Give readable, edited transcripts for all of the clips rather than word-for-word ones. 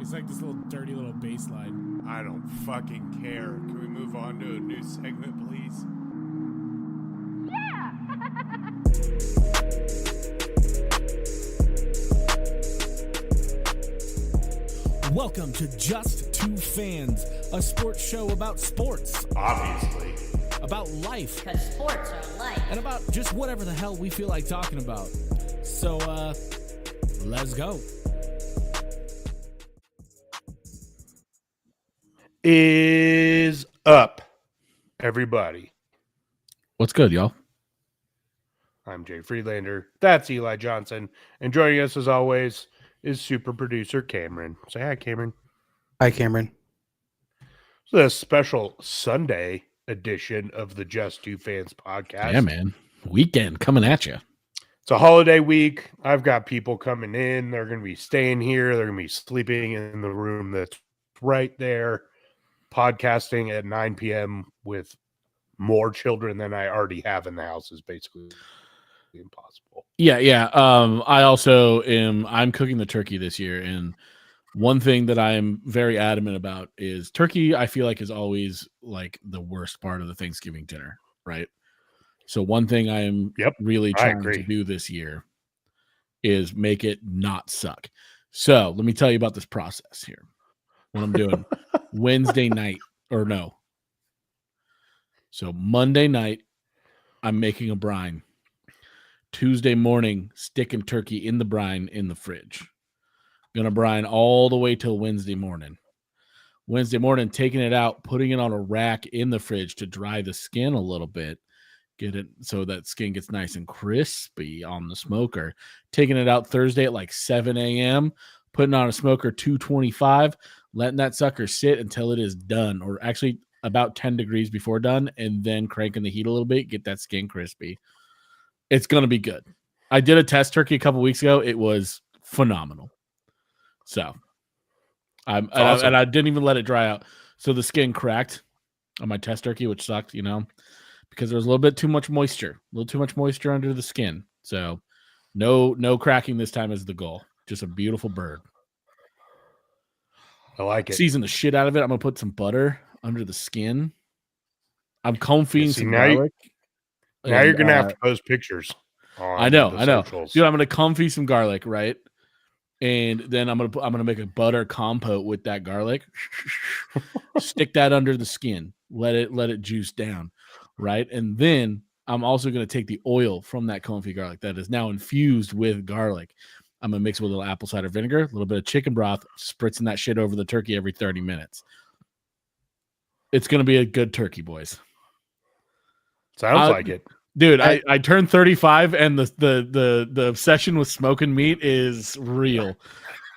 It's like this little dirty little bass line. I don't fucking care. Can we move on to a new segment, please? Welcome to Just Two Fans, a sports show about sports, Obviously. about life, Because sports are life. and about just whatever the hell we feel like talking about. So, let's go. Is up, everybody. What's good, y'all? I'm Jay Friedlander. That's Eli Johnson. And joining us, as always, is super producer Cameron. Say hi, Cameron. Hi, Cameron. So this special Sunday edition of the Just Two Fans podcast. Yeah, man. Weekend coming at you. It's a holiday week. I've got people coming in. They're going to be staying here. They're going to be sleeping in the room that's right there, podcasting at 9 p.m. with more children than I already have in the house is basically impossible. Yeah. I'm cooking the turkey this year, and one thing that I am very adamant about is turkey. I feel like is always like the worst part of the Thanksgiving dinner, right? So one thing I am really trying to do this year is make it not suck. So let me tell you about this process here. What I'm doing Wednesday night, or no. So Monday night, I'm making a brine. Tuesday morning, sticking turkey in the brine in the fridge. Gonna brine all the way till Wednesday morning. Wednesday morning, taking it out, putting it on a rack in the fridge to dry the skin a little bit. Get it so that skin gets nice and crispy on the smoker. Taking it out Thursday at like 7 a.m., putting on a smoker 225, letting that sucker sit until it is done, or actually about 10 degrees before done, and then cranking the heat a little bit, get that skin crispy. It's going to be good. I did a test turkey a couple weeks ago. It was phenomenal. So and I didn't even let it dry out. So the skin cracked on my test turkey, which sucked, because there was a little bit too much moisture, under the skin. So no cracking this time is the goal. Just a beautiful bird. I like it. Season the shit out of it. I'm going to put some butter under the skin. I'm confeing some garlic. Now you're going to have to post pictures. I know. Dude, I'm going to confit some garlic, right? And then I'm gonna make a butter compote with that garlic. Stick that under the skin. Let it juice down, right? And then I'm also gonna take the oil from that confit garlic that is now infused with garlic. I'm gonna mix it with a little apple cider vinegar, a little bit of chicken broth, spritzing that shit over the turkey every 30 minutes. It's gonna be a good turkey, boys. Sounds like it. Dude, I turned 35 and the obsession with smoking meat is real.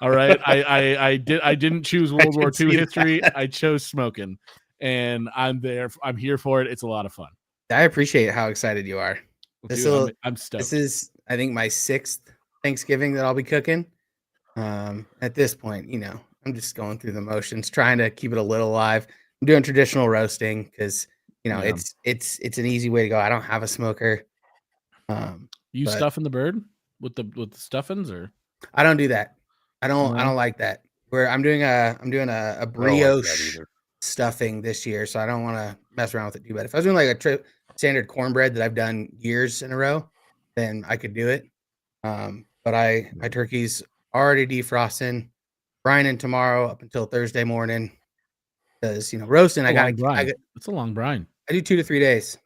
All right. I didn't choose World War II history. I chose smoking, and I'm here for it. It's a lot of fun. I appreciate how excited you are. I'm stoked. This is, I think, my 6th Thanksgiving that I'll be cooking. At this point, I'm just going through the motions, trying to keep it a little alive. I'm doing traditional roasting because it's an easy way to go. I don't have a smoker. You stuffing the bird with the stuffings, or I don't do that. I don't like that. I'm doing a brioche stuffing this year, so I don't want to mess around with it too bad. If I was doing like a standard cornbread that I've done years in a row, then I could do it. But my turkey's already defrosting, brining tomorrow up until Thursday morning. Because roasting, it's a long brine. I do 2 to 3 days.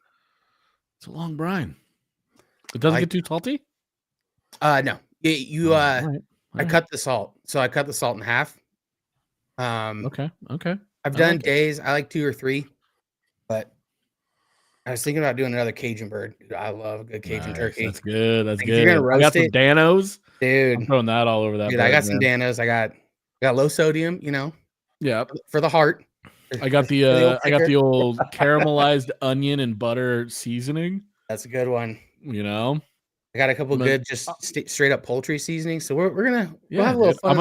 It's a long brine. It doesn't get too salty? No. I cut the salt. So I cut the salt in half. Okay. I've done days. I like 2 or 3, but I was thinking about doing another Cajun bird. Dude, I love a good Cajun turkey. That's good. That's good. You're gonna roast I got some Danos. Dude. I'm throwing that all over that. Dude, I got some Danos. I got low sodium, Yeah. For the heart. I got the old caramelized onion and butter seasoning. That's a good one. I got a couple good just straight up poultry seasoning. So we're gonna we'll have a little fun. I'm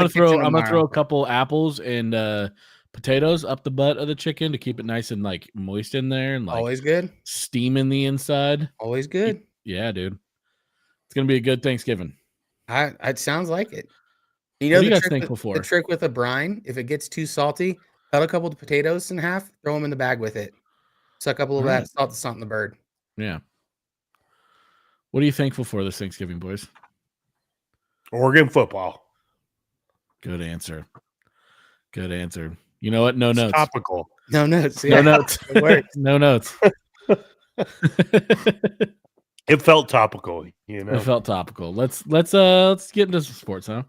gonna throw a couple apples and potatoes up the butt of the chicken to keep it nice and like moist in there, and like always good. Steaming the inside. Always good. Yeah, dude. It's gonna be a good Thanksgiving. It sounds like it. You know What are you guys the thankful for? The trick with a brine, if it gets too salty, cut a couple of potatoes in half, throw them in the bag with it. Suck up a little bit, salt the salt in the bird. Yeah. What are you thankful for this Thanksgiving, boys? Oregon football. Good answer. Good answer. You know what? No notes. Topical. No notes. No Yeah. notes. No notes. It felt topical, you know. It felt topical. Let's get into some sports, huh?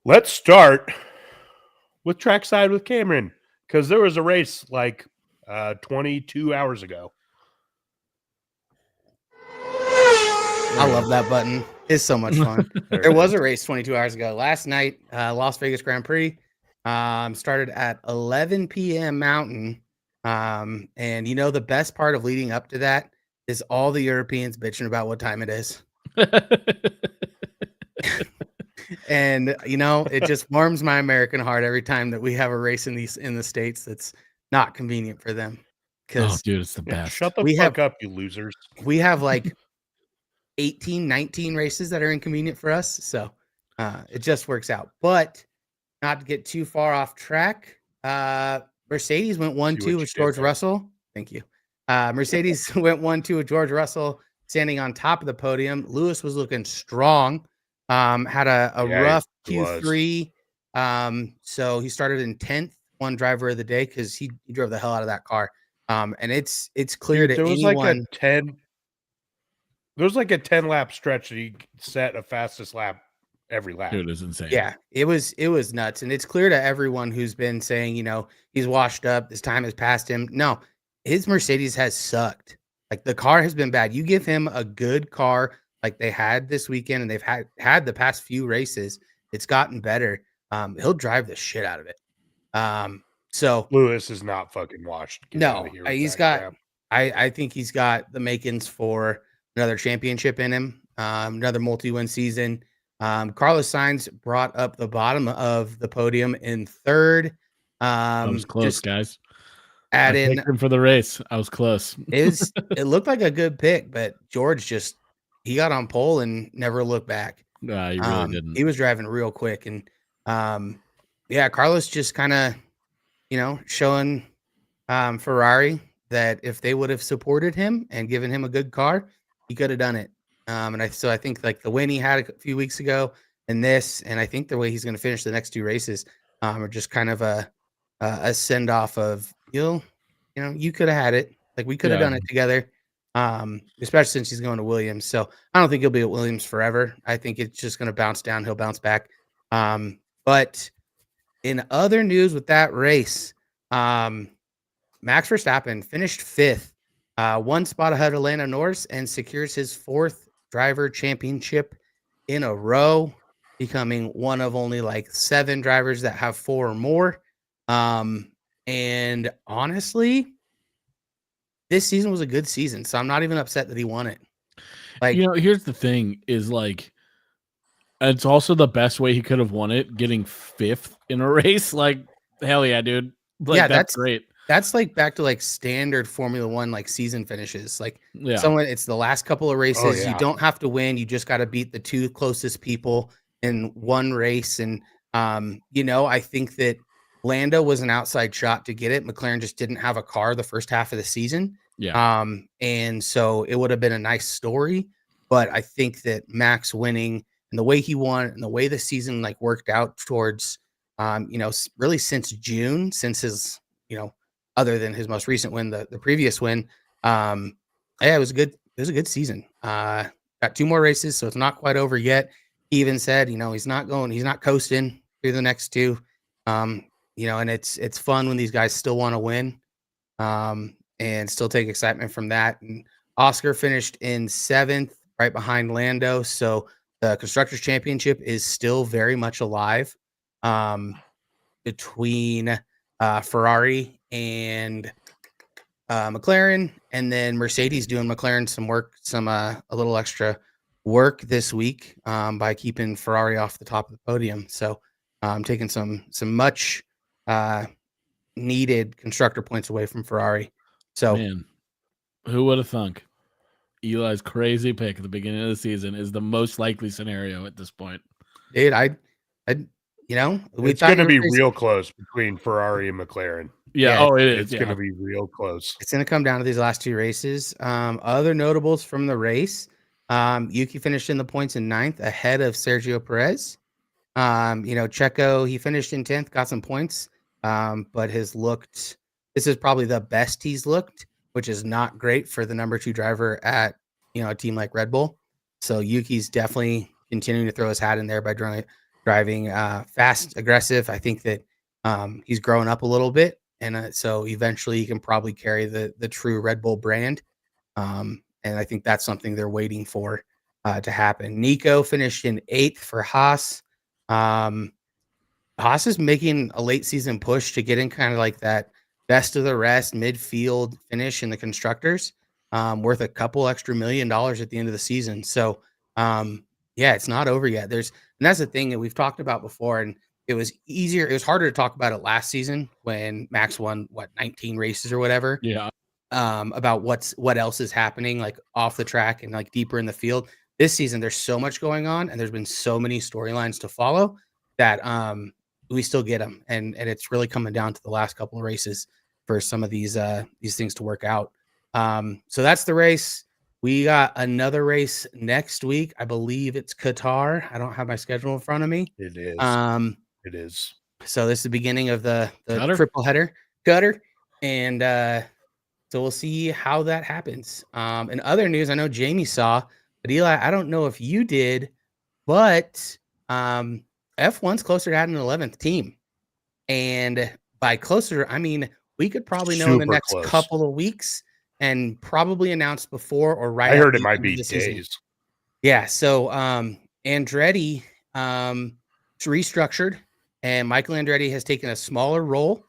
Let's start with trackside with Cameron, because there was a race like 22 hours ago. I love that button. It's so much fun. There was a race 22 hours ago. Last night, Las Vegas Grand Prix started at 11 p.m. Mountain. And you know, the best part of leading up to that is all the Europeans bitching about what time it is. And you know, it just warms my American heart every time that we have a race in the States that's not convenient for them. Oh, dude, it's the best. Shut the fuck up, you losers. We have like 18, 19 races that are inconvenient for us. So it just works out. But not to get too far off track, Mercedes went 1-2 with George Russell. Thank you. Mercedes went 1-2 with George Russell standing on top of the podium. Lewis was looking strong. Had a rough Q3. So he started in 10th, one driver of the day, because he drove the hell out of that car. And it's clear to anyone. There was like a 10 lap stretch that he set a fastest lap every lap. Dude, it was insane. Yeah, it was nuts. And it's clear to everyone who's been saying, you know, he's washed up, this time has passed him. No, his Mercedes has sucked. Like, the car has been bad. You give him a good car like they had this weekend, and they've had the past few races, it's gotten better. He'll drive the shit out of it. So Lewis is not fucking washed. No, he's got. I think he's got the makings for another championship in him, another multi-win season. Carlos Sainz brought up the bottom of the podium in third. I was close, guys. Add in him for the race. I was close. It looked like a good pick, but George he got on pole and never looked back. He really didn't. He was driving real quick, and yeah, Carlos just kind of, you know, showing Ferrari that if they would have supported him and given him a good car, he could have done it. And I think like the win he had a few weeks ago and this, and I think the way he's going to finish the next two races are just kind of a send off of, you know, you could have had it. Like, we could have done it together. Especially since he's going to Williams. So I don't think he'll be at Williams forever. I think it's just going to bounce down. He'll bounce back. But in other news with that race, Max Verstappen finished 5th, one spot ahead of Lando Norris, and secures his 4th driver championship in a row, becoming one of only like 7 drivers that have 4 or more. And honestly, this season was a good season, so I'm not even upset that he won it. Like, you know, here's the thing is, like, it's also the best way he could have won it, getting 5th in a race. Like, hell yeah, dude. Like, yeah, that's great. That's like back to like standard Formula One like season finishes. Like, yeah, it's the last couple of races. Oh, yeah. You don't have to win. You just got to beat the 2 closest people in one race. And you know, I think that Lando was an outside shot to get it. McLaren just didn't have a car the first half of the season. Yeah. And so it would have been a nice story. But I think that Max winning and the way he won and the way the season like worked out towards, you know, really since June, since his, you know, other than his most recent win, the previous win, yeah, it was good. It was a good season. Got 2 more races, so it's not quite over yet. He even said, you know, he's not coasting through the next 2. You know, and it's fun when these guys still want to win, and still take excitement from that. And Oscar finished in 7th, right behind Lando. So the Constructors' Championship is still very much alive between Ferrari and McLaren, and then Mercedes doing McLaren some work, a little extra work this week by keeping Ferrari off the top of the podium. So taking some much needed constructor points away from Ferrari. So, man, who would have thunk? Eli's crazy pick at the beginning of the season is the most likely scenario at this point. Dude, we It's thought going to you were be crazy. real close between Ferrari and McLaren. Yeah. Yeah, Oh, it is. It's going to be real close. It's going to come down to these last two races. Other notables from the race, Yuki finished in the points in 9th ahead of Sergio Perez. Checo, he finished in 10th, got some points, but this is probably the best he's looked, which is not great for the number 2 driver at, a team like Red Bull. So Yuki's definitely continuing to throw his hat in there by driving fast, aggressive. I think that he's growing up a little bit. And so eventually he can probably carry the true Red Bull brand. And I think that's something they're waiting for to happen. Nico finished in 8th for Haas. Haas is making a late season push to get in kind of like that best of the rest midfield finish in the constructors, worth a couple extra $1 million at the end of the season. So it's not over yet. And that's the thing that we've talked about before. And it was harder to talk about it last season when Max won 19 races or whatever. Yeah. About what else is happening like off the track and like deeper in the field. This season, there's so much going on and there's been so many storylines to follow that we still get them. And it's really coming down to the last couple of races for some of these things to work out. So that's the race. We got another race next week. I believe it's Qatar. I don't have my schedule in front of me. It is. It is. So this is the beginning of the Qatar? triple header, Qatar. And so we'll see how that happens. In other news, I know Jamie saw, but Eli, I don't know if you did, but F1's closer to adding an 11th team. And by closer, I mean, we could probably know in the next couple of weeks and probably announce before or right. I heard it might be days. Season. Yeah. So Andretti restructured, and Michael Andretti has taken a smaller role,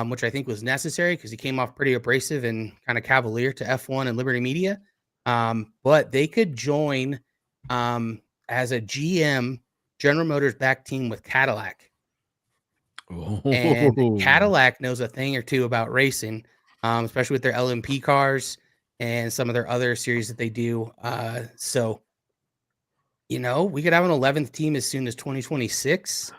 which I think was necessary because he came off pretty abrasive and kind of cavalier to F1 and Liberty Media. But they could join as a GM, General Motors back team with Cadillac. And Cadillac knows a thing or two about racing, especially with their LMP cars and some of their other series that they do. So, we could have an 11th team as soon as 2026.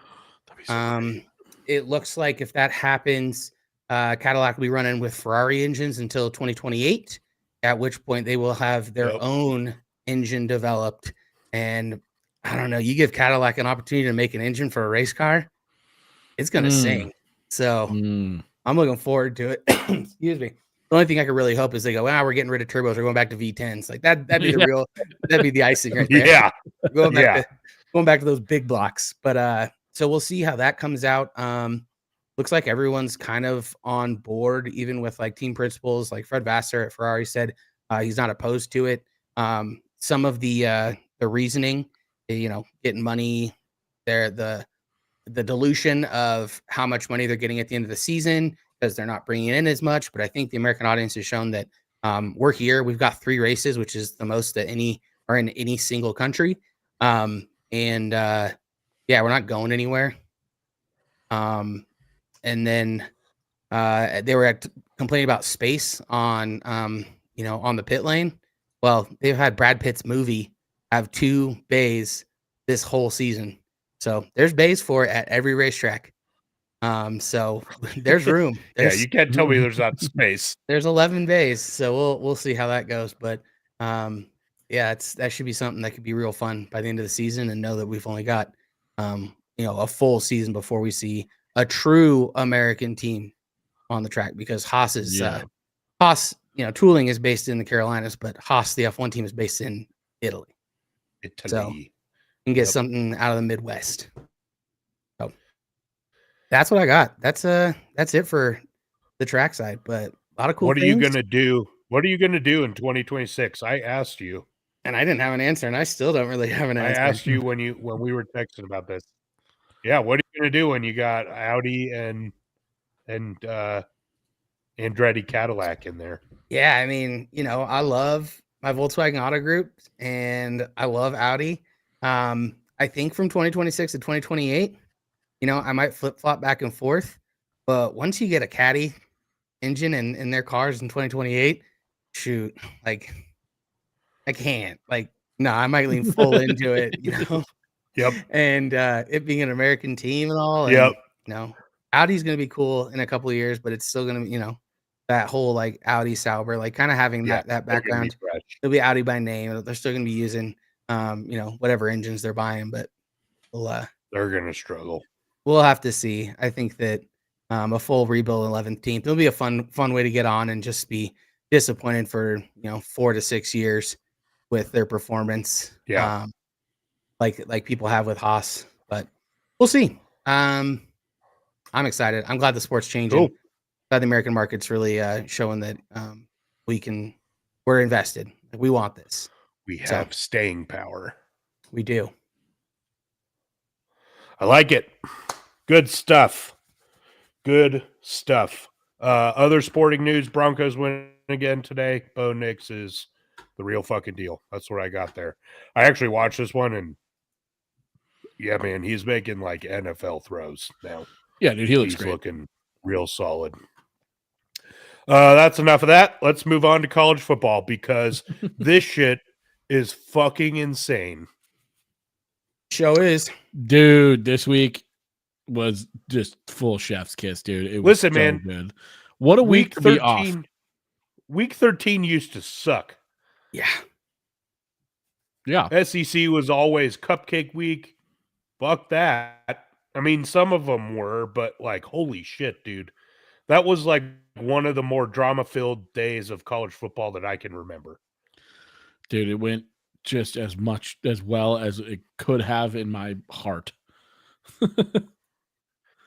It looks like if that happens, Cadillac will be running with Ferrari engines until 2028, at which point they will have their own engine developed. And I don't know, you give Cadillac an opportunity to make an engine for a race car, it's going to sing. So I'm looking forward to it. Excuse me. The only thing I could really hope is they go, we're getting rid of turbos. We're going back to V10s. Like that'd be that'd be the icing right there. Yeah. going back to those big blocks. But so we'll see how that comes out. Looks like everyone's kind of on board, even with like team principals. Like Fred Vassar at Ferrari said he's not opposed to it. Some of the reasoning, getting money there, the dilution of how much money they're getting at the end of the season because they're not bringing in as much. But I think the American audience has shown that we're here. We've got 3 races, which is the most that any are in any single country. We're not going anywhere. And then they were complaining about space on, on the pit lane. Well, they've had Brad Pitt's movie have 2 bays this whole season. So there's bays for it at every racetrack. So there's room. You can't tell me there's not space. There's 11 bays. So we'll see how that goes. But that should be something that could be real fun by the end of the season, and know that we've only got a full season before we see a true American team on the track, because Haas is Haas, tooling is based in the Carolinas, but Haas, the F1 team, is based in Italy. So you can get something out of the Midwest. So that's what I got. That's it for the track side, but a lot of cool things. What are you going to do in 2026? I asked you. And I didn't have an answer, and I still don't really have an answer. I asked you when we were texting about this. Yeah, what are you going to do when you got Audi and Andretti Cadillac in there? Yeah, I mean, I love my Volkswagen Auto Group, and I love Audi. I think from 2026 to 2028, I might flip-flop back and forth. But once you get a Caddy engine in their cars in 2028, shoot, like I can't. Like, no, I might lean full into it, Yep. And it being an American team and all. Yep. And, Audi's going to be cool in a couple of years, but it's still going to be, that whole like Audi Sauber, like kind of having that background. It'll be Audi by name. They're still going to be using, whatever engines they're buying, but they're going to struggle. We'll have to see. I think that a full rebuild 11th team, it'll be a fun way to get on and just be disappointed for 4 to 6 years with their performance. Yeah. Like people have with Haas, but we'll see. I'm excited. I'm glad the sport's changing. Cool. Glad the American market's really showing that we're invested. Like, we want this. We have staying power. We do. I like it. Good stuff. Good stuff. Other sporting news, Broncos win again today. Bo Nix is the real fucking deal. That's what I got there. I actually watched this one, and yeah, man, he's making like NFL throws now. Yeah, dude, he's great. Looking real solid. That's enough of that. Let's move on to college football because this shit is fucking insane. Show is. Dude, this week was just full chef's kiss, dude. It was Listen, so man, good. What a week to be off. Week 13 used to suck. Yeah. Yeah. SEC was always cupcake week. Fuck that. I mean, some of them were, but like, holy shit, dude. That was like one of the more drama-filled days of college football that I can remember. Dude, it went just as well as it could have in my heart.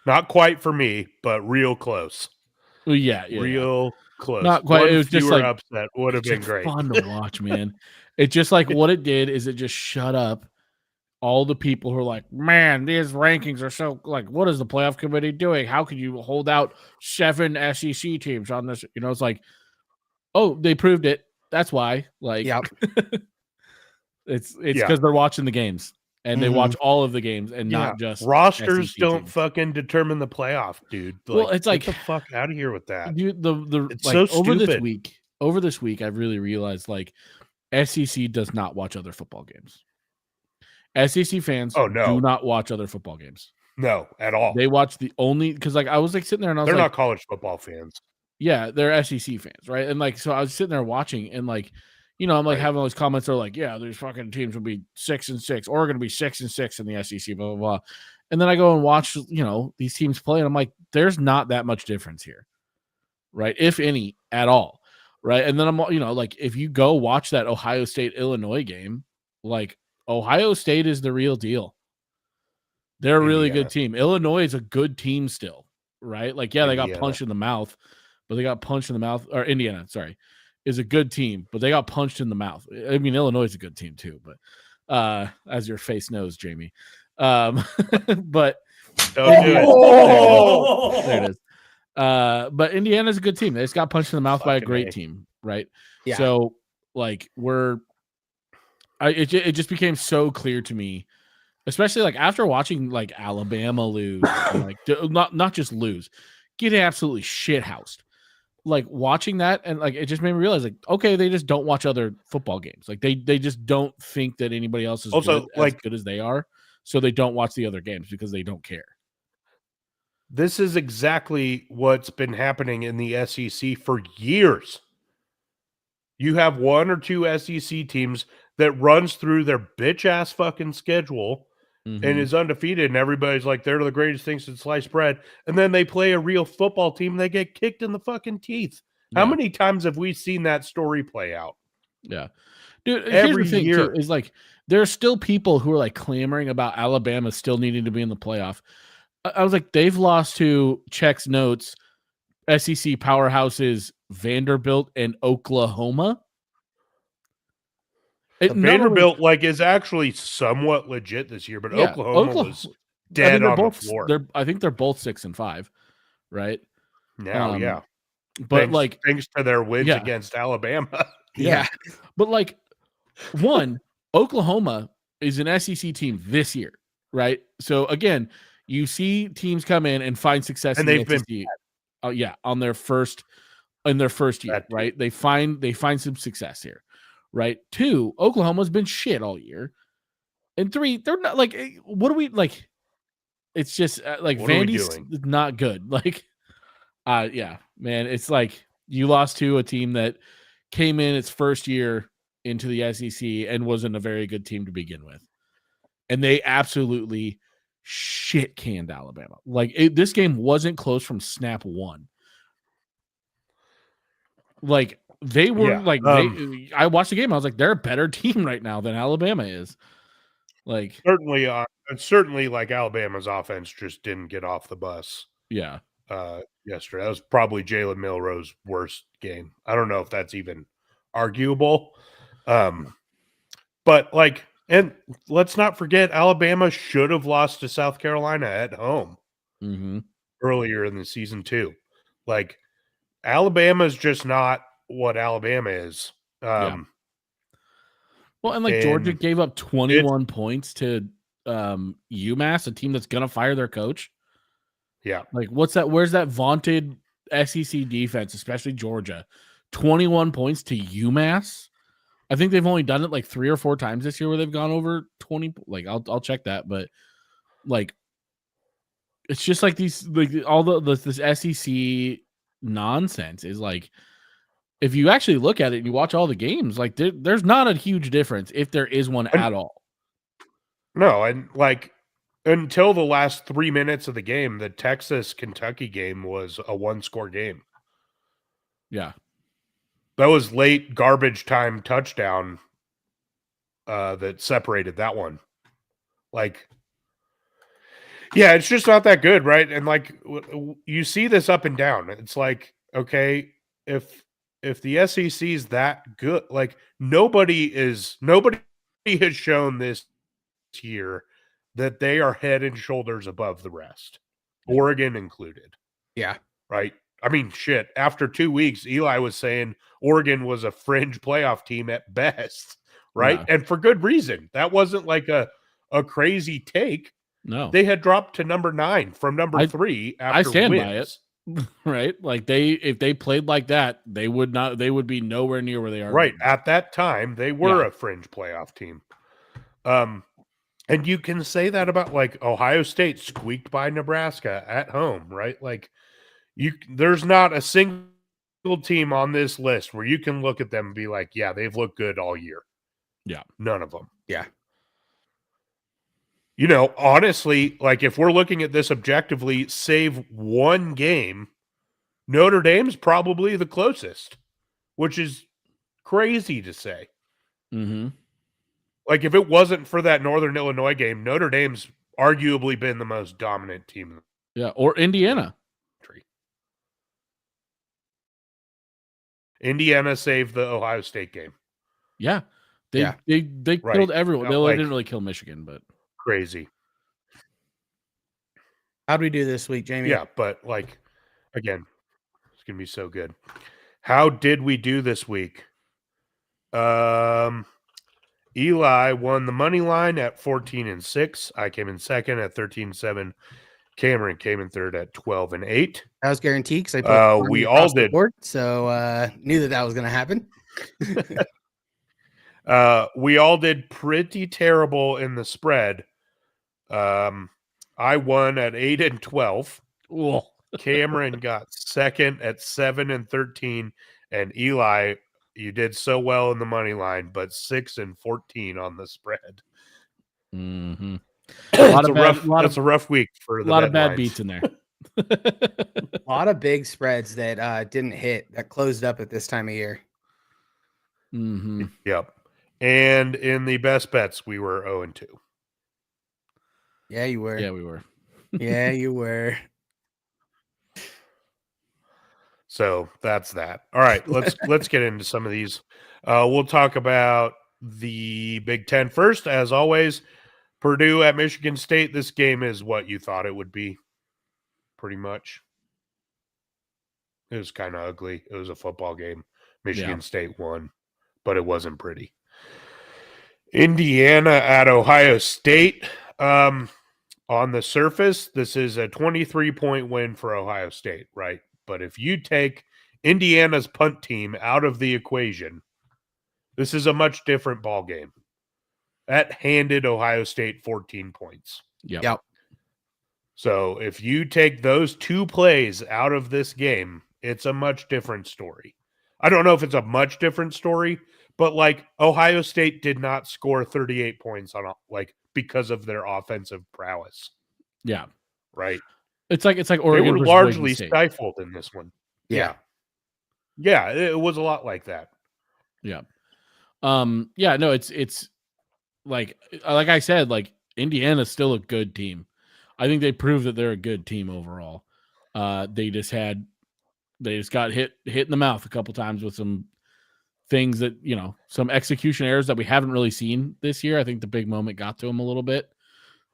Not quite for me, but real close. Well, yeah. Real close. Not quite. One it was just like upset would have been great. Fun to watch, man. It just like what it did is it just shut up all the people who are like, man, these rankings are so like, what is the playoff committee doing? How can you hold out 7 SEC teams on this? It's like, oh, they proved it. That's why. Like, yep. it's because they're watching the games and they watch all of the games and not just rosters. SEC don't teams. Fucking determine the playoff, dude. Like, well, it's like, get the fuck out of here with that. Dude, it's like, so stupid. Over this week, I've really realized like SEC does not watch other football games. SEC fans do not watch other football games. No, at all. They watch the only because like I was like sitting there and I was they're like, not college football fans. Yeah, they're SEC fans, right? And like so I was sitting there watching and like, I'm like having all these comments that are like, yeah, these fucking teams will be 6-6, or going to be 6-6 in the SEC, blah blah blah. And then I go and watch, these teams play, and I'm like, there's not that much difference here, right? If any at all, right? And then I'm, like if you go watch that Ohio State Illinois game, like Ohio State is the real deal. They're a really good team. Illinois is a good team still, right? Like, yeah, they got punched in the mouth, but they got punched in the mouth. Or Indiana, sorry, is a good team, but they got punched in the mouth. I mean, Illinois is a good team too, but as your face knows, Jamie. But don't do it. There it is. But Indiana's a good team. They just got punched in the mouth by a great team, right? Yeah. So, like, it just became so clear to me, especially like after watching like Alabama lose, like not just lose, get absolutely shithoused. Like watching that and like it just made me realize like, okay, they just don't watch other football games. Like they just don't think that anybody else is also as good as they are, so they don't watch the other games because they don't care. This is exactly what's been happening in the SEC for years. You have 1 or 2 SEC teams that runs through their bitch ass fucking schedule and is undefeated, and everybody's like, they're the greatest things since sliced bread. And then they play a real football team, and they get kicked in the fucking teeth. Yeah. How many times have we seen that story play out? Yeah. Dude, every here's the thing year too, is like there are still people who are like clamoring about Alabama still needing to be in the playoff. I was like, they've lost to Check's notes, SEC powerhouses Vanderbilt and Oklahoma. Vanderbilt is actually somewhat legit this year, but Oklahoma was dead on the floor. I think they're both 6-5, right? Now, yeah. But thanks to their wins against Alabama. Yeah. But Oklahoma is an SEC team this year, right? So again, you see teams come in and find success and in they've the SEC. On their first year, right? They find some success here. right? 2, Oklahoma's been shit all year. And 3, they're not like, what are we like? It's just like What are we Vandy's doing? not good. Like, yeah, man, it's like you lost to a team that came in its first year into the SEC and wasn't a very good team to begin with. And they absolutely shit canned Alabama. Like this game wasn't close from snap one. Like they were I watched the game. I was like, they're a better team right now than Alabama is. Like certainly like Alabama's offense just didn't get off the bus. Yeah. Yesterday. That was probably Jalen Milroe's worst game. I don't know if that's even arguable. But like, and let's not forget, Alabama should have lost to South Carolina at home earlier in the season too. Like, Alabama's just not what Alabama is. Well, and like Georgia gave up 21 points to UMass, a team that's gonna fire their coach. Yeah. Like, what's that? Where's that vaunted SEC defense, especially Georgia? 21 points to UMass. I think they've only done it like 3 or 4 times this year where they've gone over 20. Like, I'll check that, but like, it's just like these, like all this SEC nonsense is like, if you actually look at it and you watch all the games, like there's not a huge difference if there is one at all. No, and like until the last 3 minutes of the game, the Texas-Kentucky game was a 1-score game. Yeah. That was late garbage time touchdown that separated that one. Like, yeah, it's just not that good, right? And like you see this up and down. It's like, okay, if the SEC is that good, like nobody has shown this year that they are head and shoulders above the rest, Oregon included. Yeah. Right. I mean, shit, after 2 weeks, Eli was saying Oregon was a fringe playoff team at best, right? Yeah. And for good reason. That wasn't like a crazy take. No. They had dropped to number 9 from number 3 after I stand wins. by it. Right? Like if they played like that, they would be nowhere near where they are. Right. At that time, they were a fringe playoff team. And you can say that about like Ohio State squeaked by Nebraska at home, right? Like there's not a single team on this list where you can look at them and be like, yeah, they've looked good all year. Yeah. None of them. Yeah. You know, honestly, like if we're looking at this objectively, save one game, Notre Dame's probably the closest, which is crazy to say. Mm-hmm. Like if it wasn't for that Northern Illinois game, Notre Dame's arguably been the most dominant team. Yeah, or Indiana. Indiana saved the Ohio State game. Yeah. They killed everyone. They didn't really kill Michigan, but crazy. How'd we do this week, Jamie? Yeah, but like again, it's gonna be so good. How did we do this week? Eli won the money line at 14-6. I came in second at 13-7. Cameron came in third at 12-8. That was guaranteed because I put we all did. Board, so knew that was going to happen. We all did pretty terrible in the spread. I won at 8-12. Whoa. Cameron got second at 7-13, and Eli, you did so well in the money line, but 6-14 on the spread. Mm-hmm. That's a rough week for the a lot of bad lines. beats in there. A lot of big spreads that didn't hit, that closed up at this time of year. Mm-hmm. Yep. And in the best bets, we were 0-2. Yeah, you were. Yeah, we were. Yeah, you were. So that's that. All right, let's get into some of these. We'll talk about the Big Ten first, as always. Purdue at Michigan State. This game is what you thought it would be, pretty much. It was kind of ugly. It was a football game. Michigan State won, but it wasn't pretty. Indiana at Ohio State. On the surface, this is a 23-point win for Ohio State, right? But if you take Indiana's punt team out of the equation, This is a much different ball game. That handed Ohio State 14 points. Yep. So if you take those 2 plays out of this game, it's a much different story. I don't know if it's a much different story, but like Ohio State did not score 38 points on because of their offensive prowess. Yeah. Right. It's like They Oregon were versus largely Boise State. stifled in this one. Yeah. Yeah, it was a lot like that. Yeah. Yeah, no, it's like I said, like Indiana's still a good team. I think they proved that they're a good team overall. They just got hit in the mouth a couple times with some things that, some execution errors that we haven't really seen this year. I think the big moment got to them a little bit.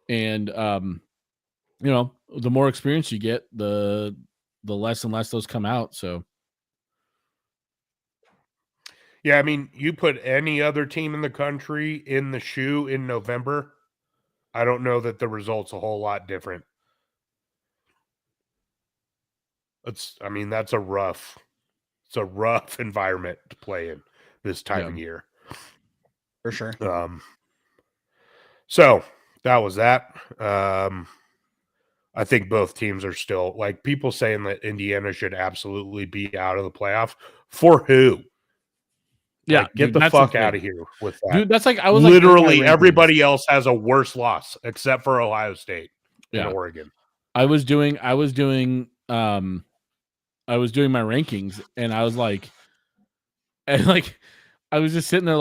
And the more experience you get, the less and less those come out. So yeah, I mean, you put any other team in the country in the shoe in November, I don't know that the result's a whole lot different. That's a rough environment to play in this time of year. For sure. So that was that. I think both teams are still like people saying that Indiana should absolutely be out of the playoff. For who? Yeah, like, get the fuck out of here with that. Dude, that's like I was literally everybody else has a worse loss except for Ohio State and Oregon. I was doing my rankings and I was like, I was just sitting there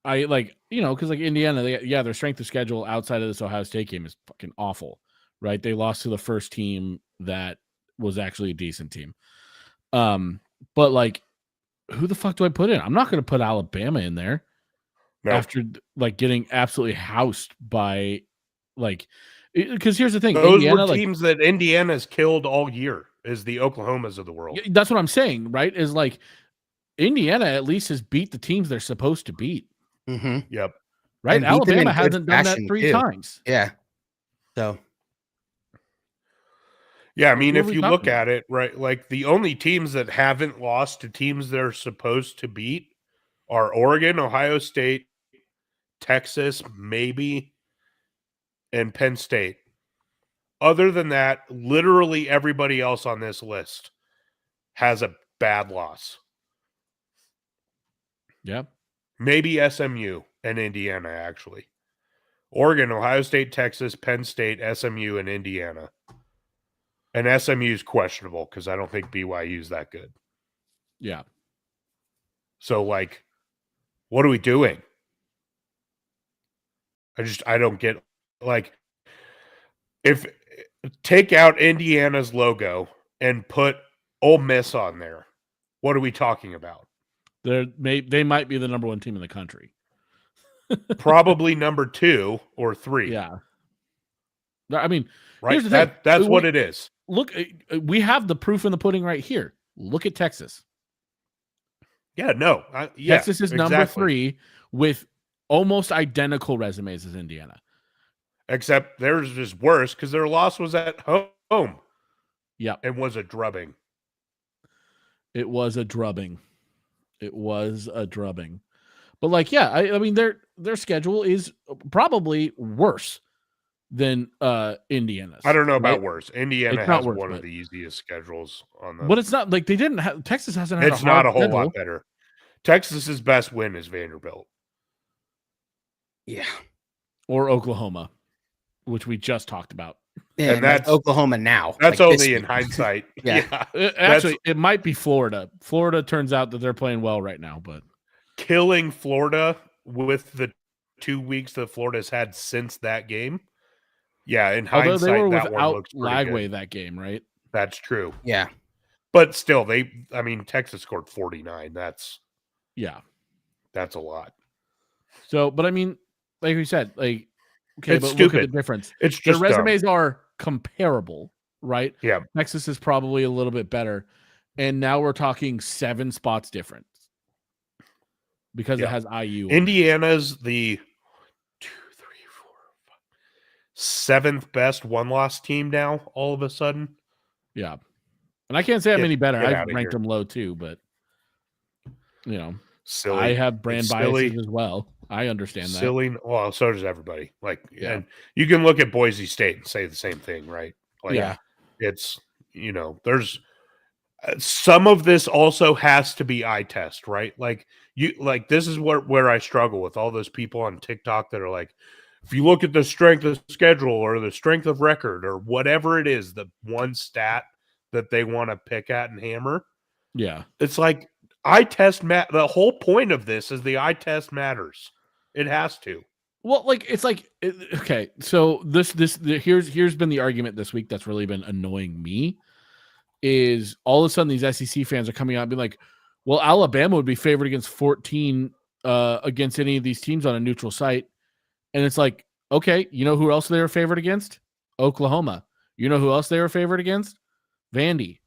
because Indiana, their strength of schedule outside of this Ohio State game is fucking awful, right? They lost to the first team that was actually a decent team. But like, who the fuck do I put in? I'm not going to put Alabama in there after getting absolutely housed by because here's the thing. Those were teams that Indiana's killed all year is the Oklahomas of the world. That's what I'm saying, right? Is like Indiana at least has beat the teams they're supposed to beat. Mm-hmm. Yep. Right. Alabama hasn't done that 3 times. Yeah. So. Yeah, I mean, if you look at it, right, like the only teams that haven't lost to teams they're supposed to beat are Oregon, Ohio State, Texas, maybe, and Penn State. Other than that, literally everybody else on this list has a bad loss. Yeah. Maybe SMU and Indiana, actually. Oregon, Ohio State, Texas, Penn State, SMU, and Indiana. And SMU is questionable because I don't think BYU is that good. Yeah. So, what are we doing? I don't get, if take out Indiana's logo and put Ole Miss on there, what are we talking about? They might be the number 1 team in the country. Probably number 2 or 3. Yeah. I mean, right? That's what it is. Look, we have the proof in the pudding right here. Look at Texas. Yeah, no. Texas is number 3 with almost identical resumes as Indiana. Except theirs is worse because their loss was at home. Yeah. It was a drubbing. It was a drubbing. But I mean their schedule is probably worse than Indiana's. I don't know about worse. Indiana has worse, one of the easiest schedules on the. But it's not like they didn't have Texas hasn't had. It's not a whole lot better. Texas's best win is Vanderbilt. Yeah. Or Oklahoma, which we just talked about. Yeah, and that's Oklahoma now. That's only in hindsight. Yeah. Actually, it might be Florida. Florida turns out that they're playing well right now, but killing Florida with the 2 weeks that Florida's had since that game. Yeah, in hindsight, they were that one looks without Lagway that game, right? That's true. Yeah. But still, Texas scored 49. That's a lot. So, but I mean, like we said, okay, it's but stupid. Look at the difference. It's just their resumes are comparable, right? Yeah. Texas is probably a little bit better, and now we're talking 7 spots difference because it has IU. Indiana's the 7th best 1-loss team now. All of a sudden, yeah. And I can't say I'm any better. I've ranked them low too, but silly. I have brand It's biases silly. as well. I understand that. Silly. Well, so does everybody. Like, Yeah. and you can look at Boise State and say the same thing, right? Like, Yeah. it's, there's some of this also has to be eye test, right? Like this is where I struggle with all those people on TikTok that are like, if you look at the strength of schedule or the strength of record or whatever it is, the one stat that they want to pick at and hammer, Yeah. it's like eye test. The whole point of this is the eye test matters. It has to. Well, like it's like okay, so here's been the argument this week that's really been annoying me is all of a sudden these SEC fans are coming out and being like, well, Alabama would be favored against 14 against any of these teams on a neutral site. And it's like, okay, you know who else they were favored against? Oklahoma. You know who else they were favored against? Vandy.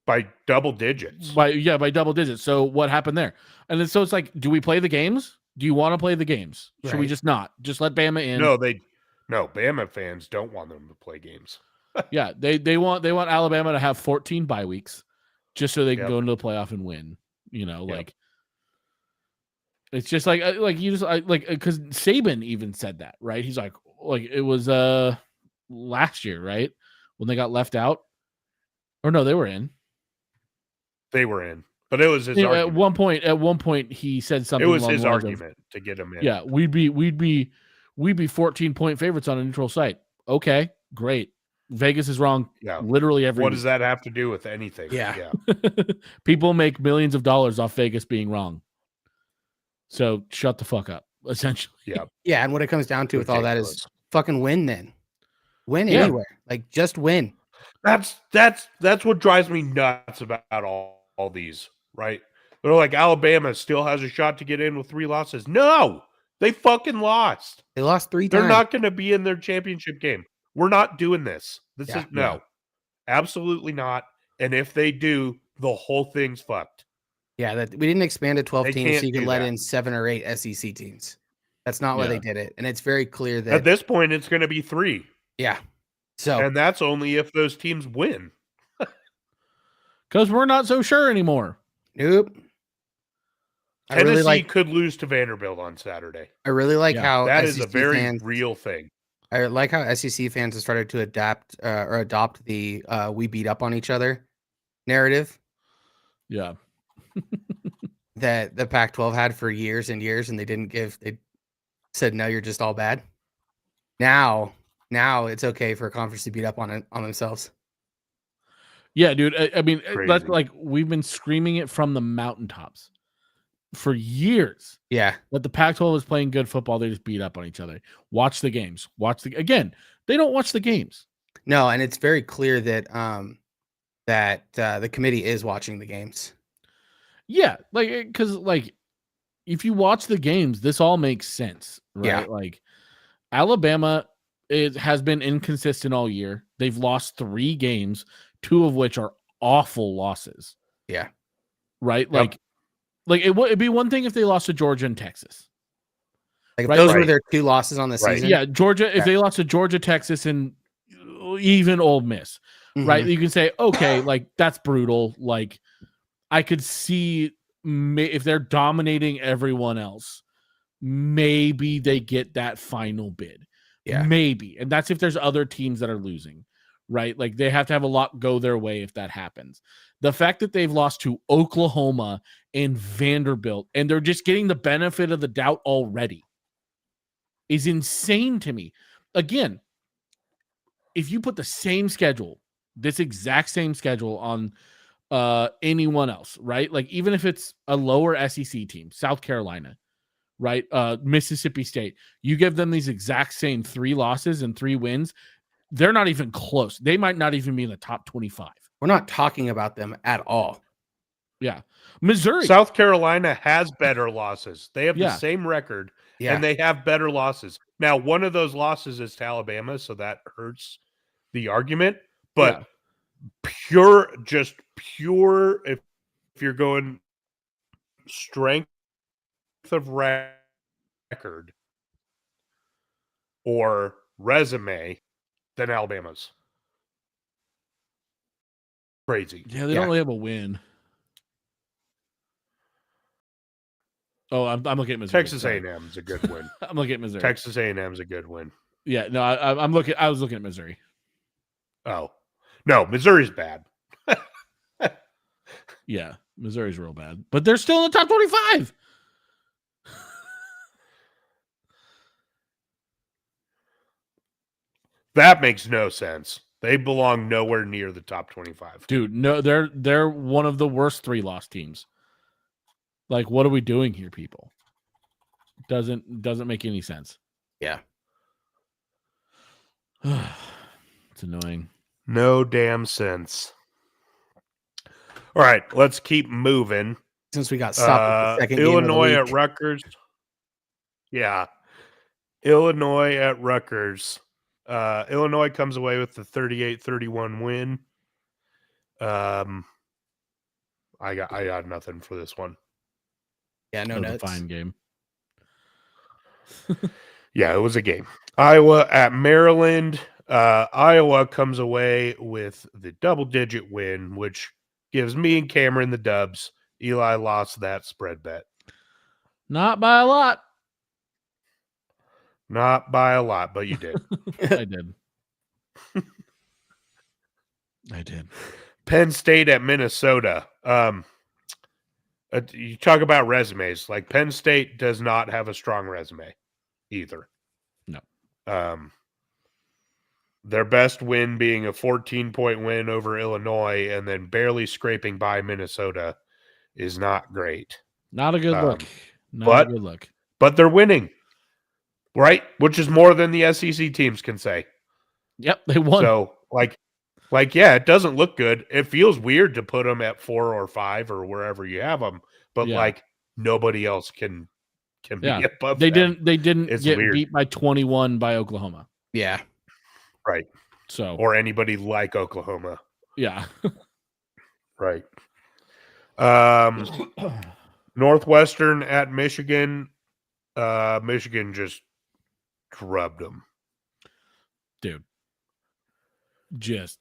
By double digits. By double digits. So what happened there? And then so it's like, do we play the games? Do you want to play the games? Should we just not? Just let Bama in? No, Bama fans don't want them to play games. Yeah, they want Alabama to have 14 bye weeks just so they can go into the playoff and win. Like it's just like you just like because Saban even said that, right? He's like it was last year, right? When they got left out. Or no, they were in. They were in. But it was his argument. At one point he said something. It was his argument to get him in. Yeah, we'd be 14-point favorites on a neutral site. Okay, great. Vegas is wrong. Yeah. Literally every What week. does that have to do with anything? Yeah. People make millions of dollars off Vegas being wrong. So shut the fuck up, essentially. Yeah. Yeah, and what it comes down to with all that is fucking win then. Win anywhere. Like just win. That's what drives me nuts about all these, right? They're like Alabama still has a shot to get in with 3 losses. No, they fucking lost. They lost 3 times. They're not going to be in their championship game. We're not doing this. Absolutely not. And if they do, the whole thing's fucked. Yeah, that we didn't expand to 12 teams so you could let that. in 7 or 8 SEC teams. That's not why they did it. And it's very clear that at this point it's going to be 3. Yeah. So and that's only if those teams win. Because we're not so sure anymore. Nope. Tennessee could lose to Vanderbilt on Saturday. I really like how that SEC is a very fans, real thing. I like how SEC fans have started to adapt or adopt the we beat up on each other narrative. Yeah. That the Pac-12 had for years and years, and they said, no, you're just all bad. Now it's okay for a conference to beat up on themselves. Yeah, dude. I mean, that's like we've been screaming it from the mountaintops for years. Yeah. But the Pac-12 is playing good football. They just beat up on each other. Watch the games. Again, they don't watch the games. No, and it's very clear that the committee is watching the games. Yeah, because if you watch the games, this all makes sense, right? Yeah. Like Alabama has been inconsistent all year. They've lost 3 games, 2 of which are awful losses. Yeah. Right? Yep. It'd be one thing if they lost to Georgia and Texas. Like if those were their 2 losses on the season. Yeah, Georgia, if they lost to Georgia, Texas, and even Ole Miss, right? You can say, okay, that's brutal. I could see if they're dominating everyone else, maybe they get that final bid. Yeah. Maybe. And that's if there's other teams that are losing, right? They have to have a lot go their way if that happens. The fact that they've lost to Oklahoma and Vanderbilt, and they're just getting the benefit of the doubt already, is insane to me. Again, if you put the same schedule, this exact same schedule on anyone else, right? Even if it's a lower SEC team, South Carolina, right? Mississippi State, you give them these exact same 3 losses and 3 wins, they're not even close. They might not even be in the top 25. We're not talking about them at all. Yeah. Missouri. South Carolina has better losses. They have the same record and they have better losses. Now, one of those losses is to Alabama, so that hurts the argument, but pure, if you're going strength of record or resume, then Alabama's crazy. Yeah, they don't really have a win. Oh, I'm looking at Missouri. Texas Sorry. A&M is a good win. I'm looking at Missouri. Texas A&M is a good win. Yeah, no, I was looking at Missouri. Oh, no, Missouri's bad. Yeah, Missouri's real bad, but they're still in the top 25. That makes no sense. They belong nowhere near the top 25. Dude, no, they're one of the worst 3-loss teams. Like, what are we doing here, people? Doesn't make any sense. Yeah. It's annoying. No damn sense. All right, let's keep moving. Since we got stopped at the second Illinois game of at the week. Rutgers. Yeah. Illinois at Rutgers. Illinois comes away with the 38-31 win. I got nothing for this one. Yeah, no That was a notes. fine game. Yeah, it was a game. Iowa at Maryland. Iowa comes away with the double-digit win, which gives me and Cameron the dubs. Eli lost that spread bet. Not by a lot. Not by a lot, but you did. I did. I did. Penn State at Minnesota. You talk about resumes. Like, Penn State does not have a strong resume either. No. Their best win being a 14-point win over Illinois and then barely scraping by Minnesota is not great. Not a good look. but- a good look. But they're winning, right? Which is more than the SEC teams can say. Yep, they won. So, yeah, it doesn't look good. It feels weird to put them at 4 or 5 or wherever you have them, but Yeah. nobody else can be Yeah. above They them. didn't It's get weird. beat by 21 by Oklahoma. Yeah. Right. So Or anybody like Oklahoma. yeah. Right. Northwestern at Michigan. Michigan just drubbed them. Dude. Just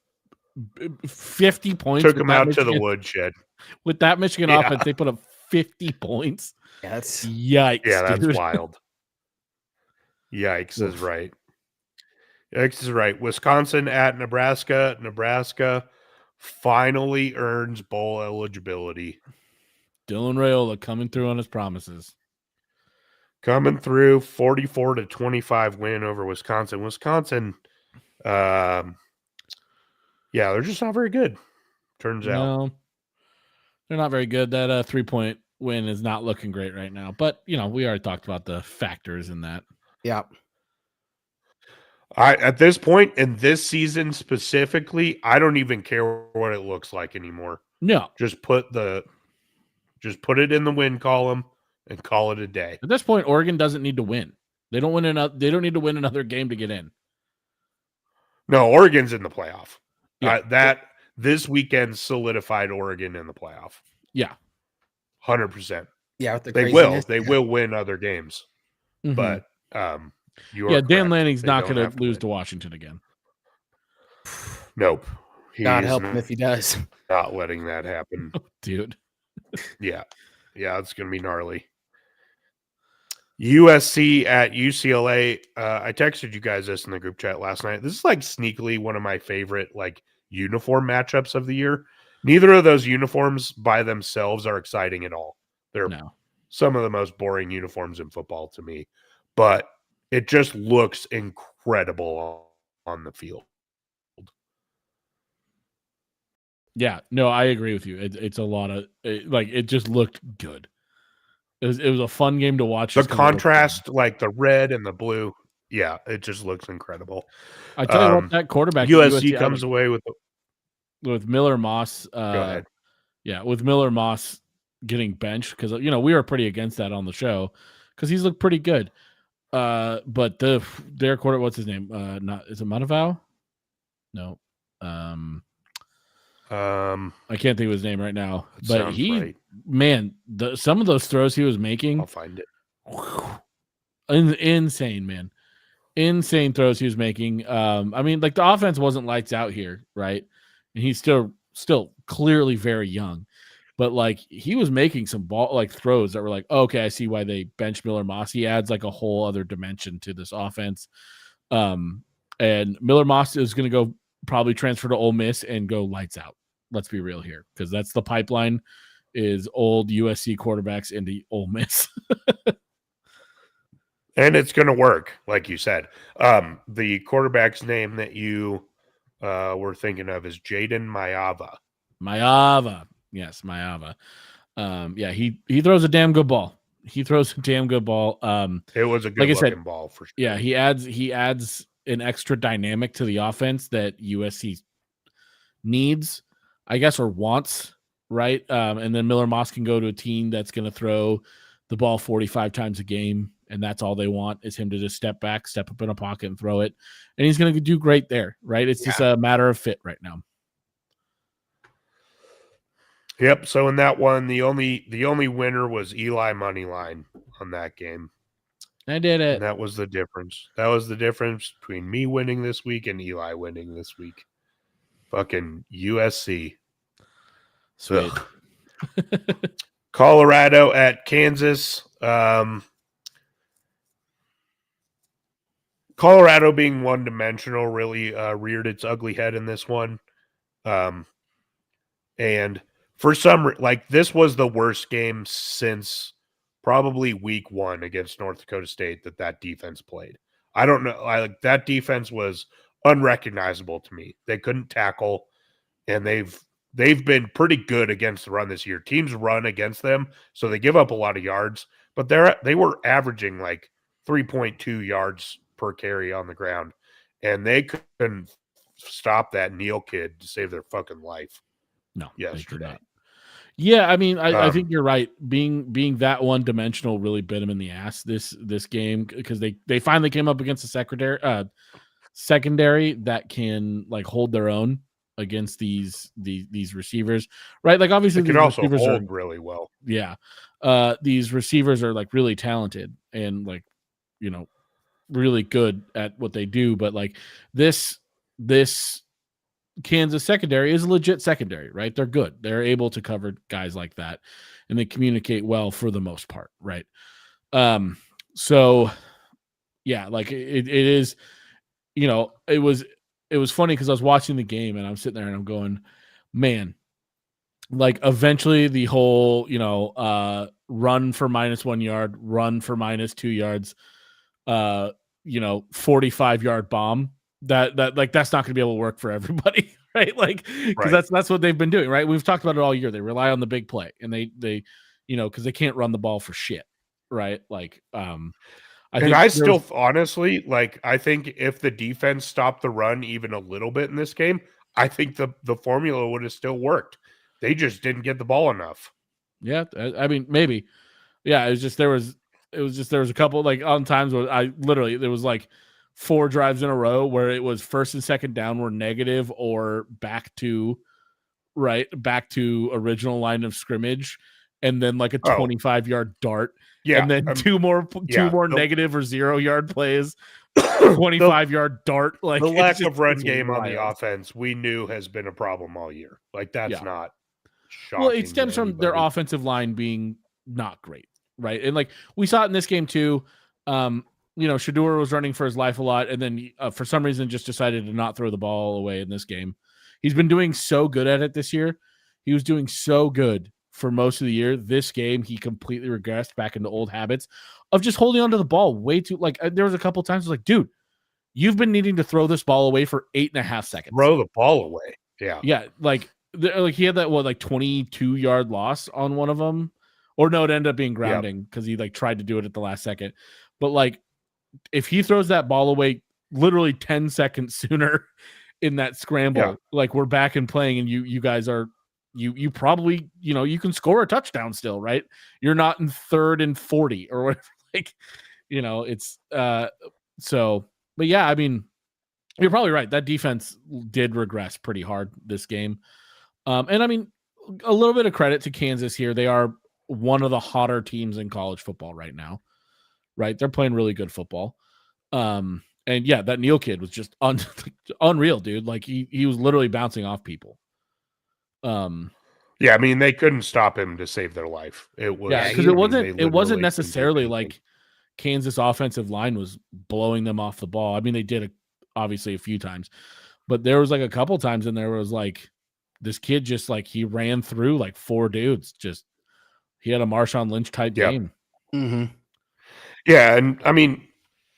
50 points. Took with them that out to the Michigan- woodshed. With that Michigan Yeah. offense, they put up 50 points. Yeah, that's Yikes. Yeah, that's dude. wild. Yikes is Oof. right. Yikes is right. Wisconsin at Nebraska. Nebraska finally earns bowl eligibility. Dylan Raiola coming through on his promises. Coming through 44-25 win over Wisconsin. Wisconsin, yeah, they're just not very good. Turns out. No, they're not very good. That 3-point win is not looking great right now. But, we already talked about the factors in that. yeah. At this point in this season specifically, I don't even care what it looks like anymore. No. Just put it in the win column and call it a day. At this point, Oregon doesn't need to win. They don't need to win another game to get in. No, Oregon's in the playoff. Yeah. This weekend solidified Oregon in the playoff. Yeah. 100%. Yeah, with the They craziness. will. They will win other games. Mhm. But you are yeah, Dan correct. Lanning's They not don't going have to lose win. to Washington again. Nope. God He help is him if he does. not letting that happen. Dude. Yeah. Yeah, it's going to be gnarly. USC at UCLA. I texted you guys this in the group chat last night. This is like sneakily one of my favorite uniform matchups of the year. Neither of those uniforms by themselves are exciting at all. They're No. some of the most boring uniforms in football to me, but it just looks incredible on the field. Yeah, no, I agree with you. It's a lot of it just looked good. It was a fun game to watch. The just 'cause it looked good. contrast, like the red and the blue, yeah, it just looks incredible. I tell you what, that quarterback at USC I comes away with. with Miller Moss. Go ahead. Yeah, with Miller Moss getting benched because we were pretty against that on the show because he's looked pretty good. But their quarter, what's his name? Is it Monteval? No. I can't think of his name right now. That But sounds right. man, some of those throws he was making, I'll find it. insane, man. Insane throws he was making. I mean, like the offense wasn't lights out here, right? And he's still clearly very young. but like he was making some ball like throws that were like, oh, okay, I see why they bench Miller Moss. He adds like a whole other dimension to this offense. And Miller Moss is going to go probably transfer to Ole Miss and go lights out. Let's be real here, because that's the pipeline is old USC quarterbacks into Ole Miss. And it's going to work, like you said. The quarterback's name that you were thinking of is Jaden Maiava. Maiava. Yes, Maiava. Yeah, he throws a damn good ball. He throws a damn good ball. It was a good looking ball for sure. Yeah, he adds an extra dynamic to the offense that USC needs, I guess, or wants, right? And then Miller Moss can go to a team that's going to throw the ball 45 times a game, and that's all they want is him to just step back, step up in a pocket, and throw it. And he's going to do great there, right? It's just a matter of fit right now. Yep. So in that one, the only winner was Eli Moneyline on that game. I did it. And that was the difference. That was the difference between me winning this week and Eli winning this week. Fucking USC. Sweet. Colorado at Kansas. Colorado being one-dimensional really reared its ugly head in this one. And for some, like, this was the worst game since probably week 1 against North Dakota State that defense played. I don't know. That defense was unrecognizable to me. They couldn't tackle, and they've been pretty good against the run this year. Teams run against them, so they give up a lot of yards, but they were averaging like 3.2 yards per carry on the ground, and they couldn't stop that Neal kid to save their fucking life. No, yesterday. Yeah, I mean, I think you're right. Being that one dimensional really bit him in the ass this game, because they finally came up against a secondary that can like hold their own against these receivers, right? Like obviously they can also hold really well. Yeah, these receivers are like really talented and like, you know, really good at what they do, but like this Kansas secondary is a legit secondary, right? They're good. They're able to cover guys like that, and they communicate well for the most part, right? So yeah, like it is, you know, it was funny because I was watching the game and I'm sitting there and I'm going, man, like eventually the whole, you know, run for -1 yard, run for -2 yards, you know, 45-yard bomb. That like that's not going to be able to work for everybody, right? Like, because that's what they've been doing, right? We've talked about it all year. They rely on the big play, and they you know, because they can't run the ball for shit, right? Like, I still honestly, like, I think if the defense stopped the run even a little bit in this game, I think the formula would have still worked. They just didn't get the ball enough. Yeah, I mean, maybe. Yeah, it was just there was a couple like on times where there was like 4 drives in a row where it was first and second down were negative or back to original line of scrimmage, and then like a 25-yard dart. Yeah. And then two more negative or 0-yard plays, 25-yard dart. Like the lack of run game on the offense, we knew has been a problem all year. Like that's not shocking. Well, it stems from their offensive line being not great, right? And like we saw it in this game too. You know, Shedeur was running for his life a lot, and then for some reason just decided to not throw the ball away in this game. He's been doing so good at it this year. He was doing so good for most of the year. This game, he completely regressed back into old habits of just holding onto the ball way too. Like there was a couple times I was like, dude, you've been needing to throw this ball away for 8.5 seconds. Throw the ball away. Yeah. Yeah. Like he had that 22-yard loss on one of them, or no, it ended up being grounding because he like tried to do it at the last second. But like, if he throws that ball away literally 10 seconds sooner in that scramble, like we're back and playing, and you guys are, you probably, you know, you can score a touchdown still, right? You're not in 3rd and 40 or whatever. Like, you know, it's so, but yeah, I mean, you're probably right. That defense did regress pretty hard this game. And I mean, a little bit of credit to Kansas here. They are one of the hotter teams in college football right now. Right, they're playing really good football, and yeah, that Neal kid was just unreal, dude. Like he was literally bouncing off people. Yeah, I mean they couldn't stop him to save their life. It was because I it mean, they wasn't literally necessarily couldn't do like Kansas offensive line was blowing them off the ball. I mean, they did obviously a few times, but there was like a couple times in there where it was like this kid just like he ran through like 4 dudes. Just he had a Marshawn Lynch type Yep. game. Mm-hmm. Yeah, and I mean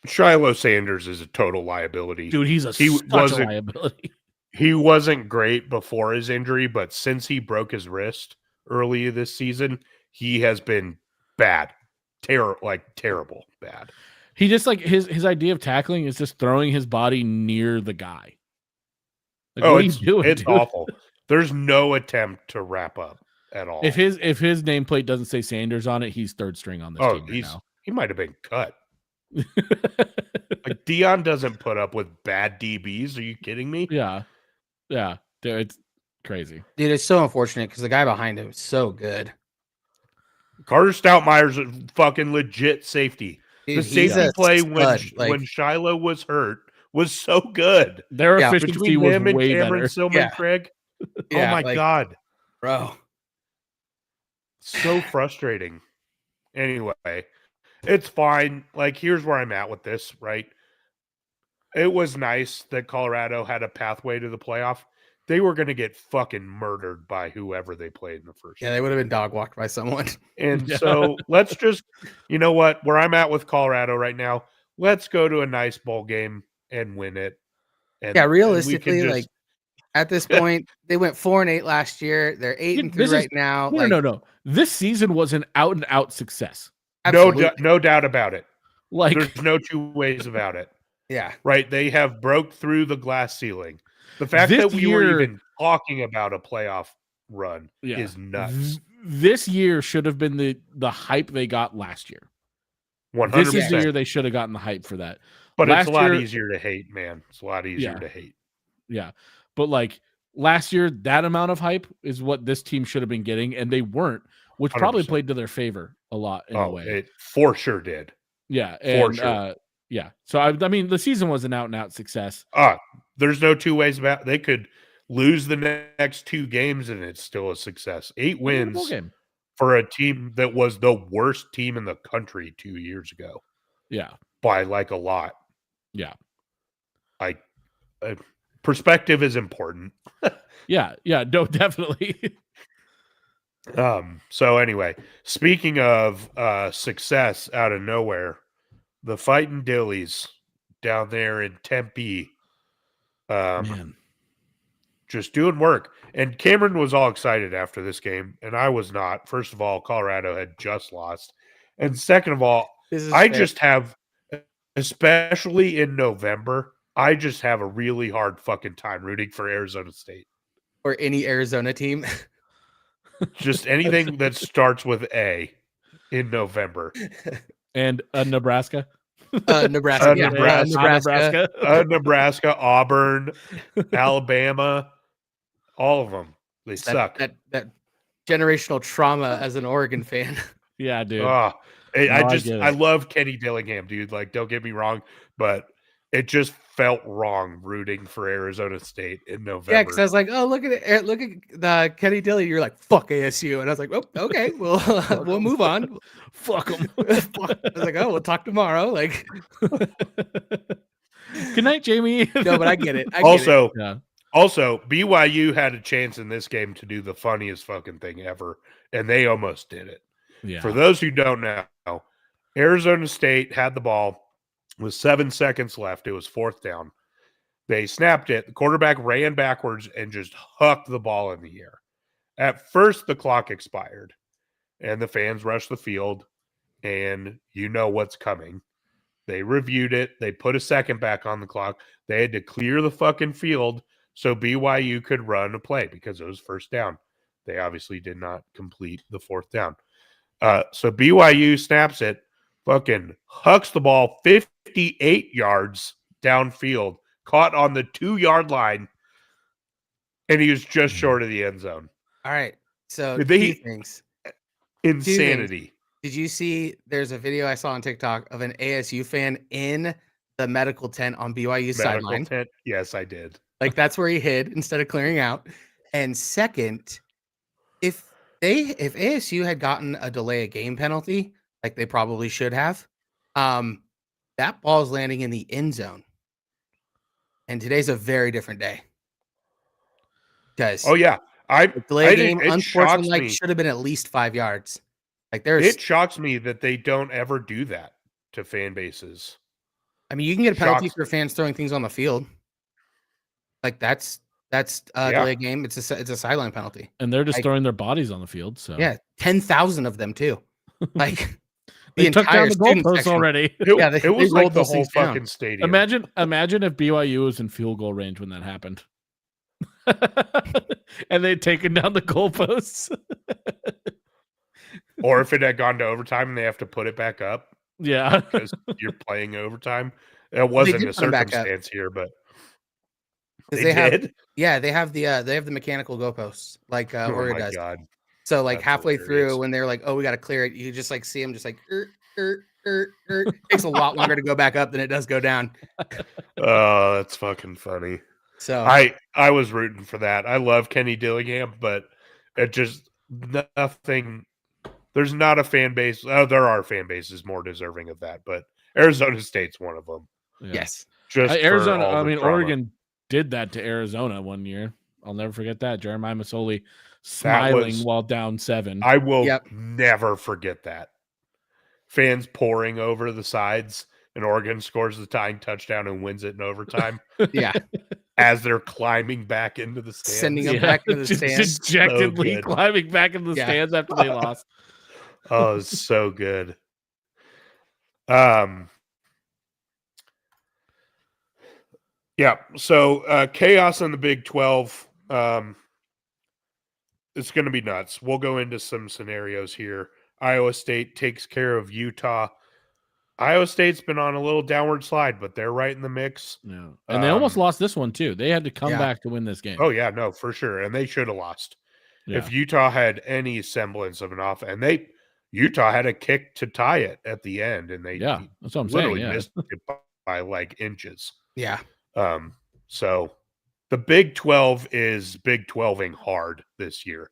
Shiloh Sanders is a total liability. Dude, he's such a wasn't liability. he wasn't great before his injury, but since he broke his wrist early this season, he has been bad. Terrible bad. He just like his idea of tackling is just throwing his body near the guy. Like, what are you doing, it's dude? awful. There's no attempt to wrap up at all. If his nameplate doesn't say Sanders on it, he's third string on this team right now. He might have been cut. Like Dion doesn't put up with bad DBs. Are you kidding me? Yeah. Dude, it's crazy. Dude, it's so unfortunate because the guy behind him is so good. Carter Stoutmire's a fucking legit safety. Dude, the safety play when Shiloh was hurt was so good. Their efficiency was him and way Cameron better. Silman Craig. Yeah, oh my God. Bro. So frustrating. Anyway, it's fine. Like, here's where I'm at with this, right? It was nice that Colorado had a pathway to the playoff. They were going to get fucking murdered by whoever they played in the first. Yeah, they would have been dog walked by someone. And so let's just, you know what, where I'm at with Colorado right now, let's go to a nice bowl game and win it. And, yeah, realistically, like at this point, they went 4-8 last year. They're 8-3 right now. No. This season was an out and out success. No doubt about it. Like, there's no two ways about it. Yeah. Right. They have broke through the glass ceiling. The fact that we were even talking about a playoff run is nuts. This year should have been the hype they got last year. 100%. This is the year they should have gotten the hype for that. But it's a lot easier to hate, man. It's a lot easier to hate. Yeah. But like last year, that amount of hype is what this team should have been getting, and they weren't, which 100%. Probably played to their favor a lot in a way. It for sure did. Yeah. And, for sure. Yeah. So, I mean, the season was an out-and-out success. There's no two ways about it. They could lose the next 2 games, and it's still a success. 8 wins for a team that was the worst team in the country 2 years ago. Yeah. By, like, a lot. Yeah. Like, perspective is important. Yeah. No, definitely. So, anyway, speaking of success out of nowhere, the Fighting Dillies down there in Tempe, just doing work. And Cameron was all excited after this game, and I was not. First of all, Colorado had just lost. And second of all, just have, especially in November, I just have a really hard fucking time rooting for Arizona State. Or any Arizona team. Just anything that starts with A in November. And Nebraska. Nebraska, Auburn, Alabama, all of them. They suck. That generational trauma as an Oregon fan. Yeah, dude. I love Kenny Dillingham, dude. Like, don't get me wrong, but it just felt wrong rooting for Arizona State in November. Yeah, because I was like, oh, look at it. Look at the Kenny Dilly. You're like, fuck ASU. And I was like, oh, okay, well, we'll move on. Fuck them. I was like, oh, we'll talk tomorrow. Like, good night, Jamie. No, but I get it. Also, BYU had a chance in this game to do the funniest fucking thing ever, and they almost did it. Yeah. For those who don't know, Arizona State had the ball with 7 seconds left. It was 4th down. They snapped it. The quarterback ran backwards and just hucked the ball in the air. At first, the clock expired, and the fans rushed the field, and you know what's coming. They reviewed it. They put a second back on the clock. They had to clear the fucking field so BYU could run a play because it was 1st down. They obviously did not complete the 4th down. So BYU snaps it, fucking hucks the ball 58 yards downfield, caught on the 2-yard line, and he was just short of the end zone. All right. So 2 things. Insanity. 2 things. Did you see there's a video I saw on TikTok of an ASU fan in the medical tent on BYU's sideline? Yes, I did. Like, that's where he hid instead of clearing out. And second, if ASU had gotten a delay of game penalty, like they probably should have, that ball's landing in the end zone. And today's a very different day. Because Oh yeah, the delay of game, it unfortunately, shocks like me. should have been at least 5 yards. Like there's, It shocks me that they don't ever do that to fan bases. I mean, you can get a penalty shocks for fans throwing things on the field. Like that's Yeah. delay of game. It's a sideline penalty. And they're just Like- throwing their bodies on the field. So Yeah, 10,000 of them too. Like they took down entire the student goalposts section. already. Yeah, they it was rolled like the those whole things down. fucking stadium. Imagine if BYU was in field goal range when that happened. And they'd taken down the goalposts. Or if it had gone to overtime and they have to put it back up Yeah. because you're playing overtime. It wasn't did a put 'em back up. circumstance here, but 'Cause they have did. they have the mechanical goalposts like Oh Oregon my does. god! So like That's halfway hilarious. through when they're like, oh, we got to clear it, you just like see them just like takes a lot longer to go back up than it does go down. Oh, that's fucking funny. So I was rooting for that. I love Kenny Dillingham, but it just nothing. There's not a fan base. Oh, there are fan bases more deserving of that, but Arizona State's one of them. Yeah. yes, Just for Arizona, all I the mean, drama. Oregon did that to Arizona one year. I'll never forget that. Jeremiah Masoli smiling was- while down 7. I will Yep. never forget that. Fans pouring over the sides, and Oregon scores the tying touchdown and wins it in overtime yeah, as they're climbing back into the stands. Sending them back into the Just stands. dejectedly So good. climbing back into the Yeah. stands after they lost. Oh, it's so good. Yeah. So chaos in the Big 12. It's going to be nuts. We'll go into some scenarios here. Iowa State takes care of Utah. Iowa State's been on a little downward slide, but they're right in the mix. Yeah. And they almost Um, lost this one too. They had to come Yeah. back to win this game. Oh yeah, no, for sure. And they should have lost. Yeah. If Utah had any semblance of an off, and Utah had a kick to tie it at the end, and they Yeah, that's what I'm saying. literally Yeah. missed it by like inches. yeah, So the Big 12 is Big 12ing hard this year.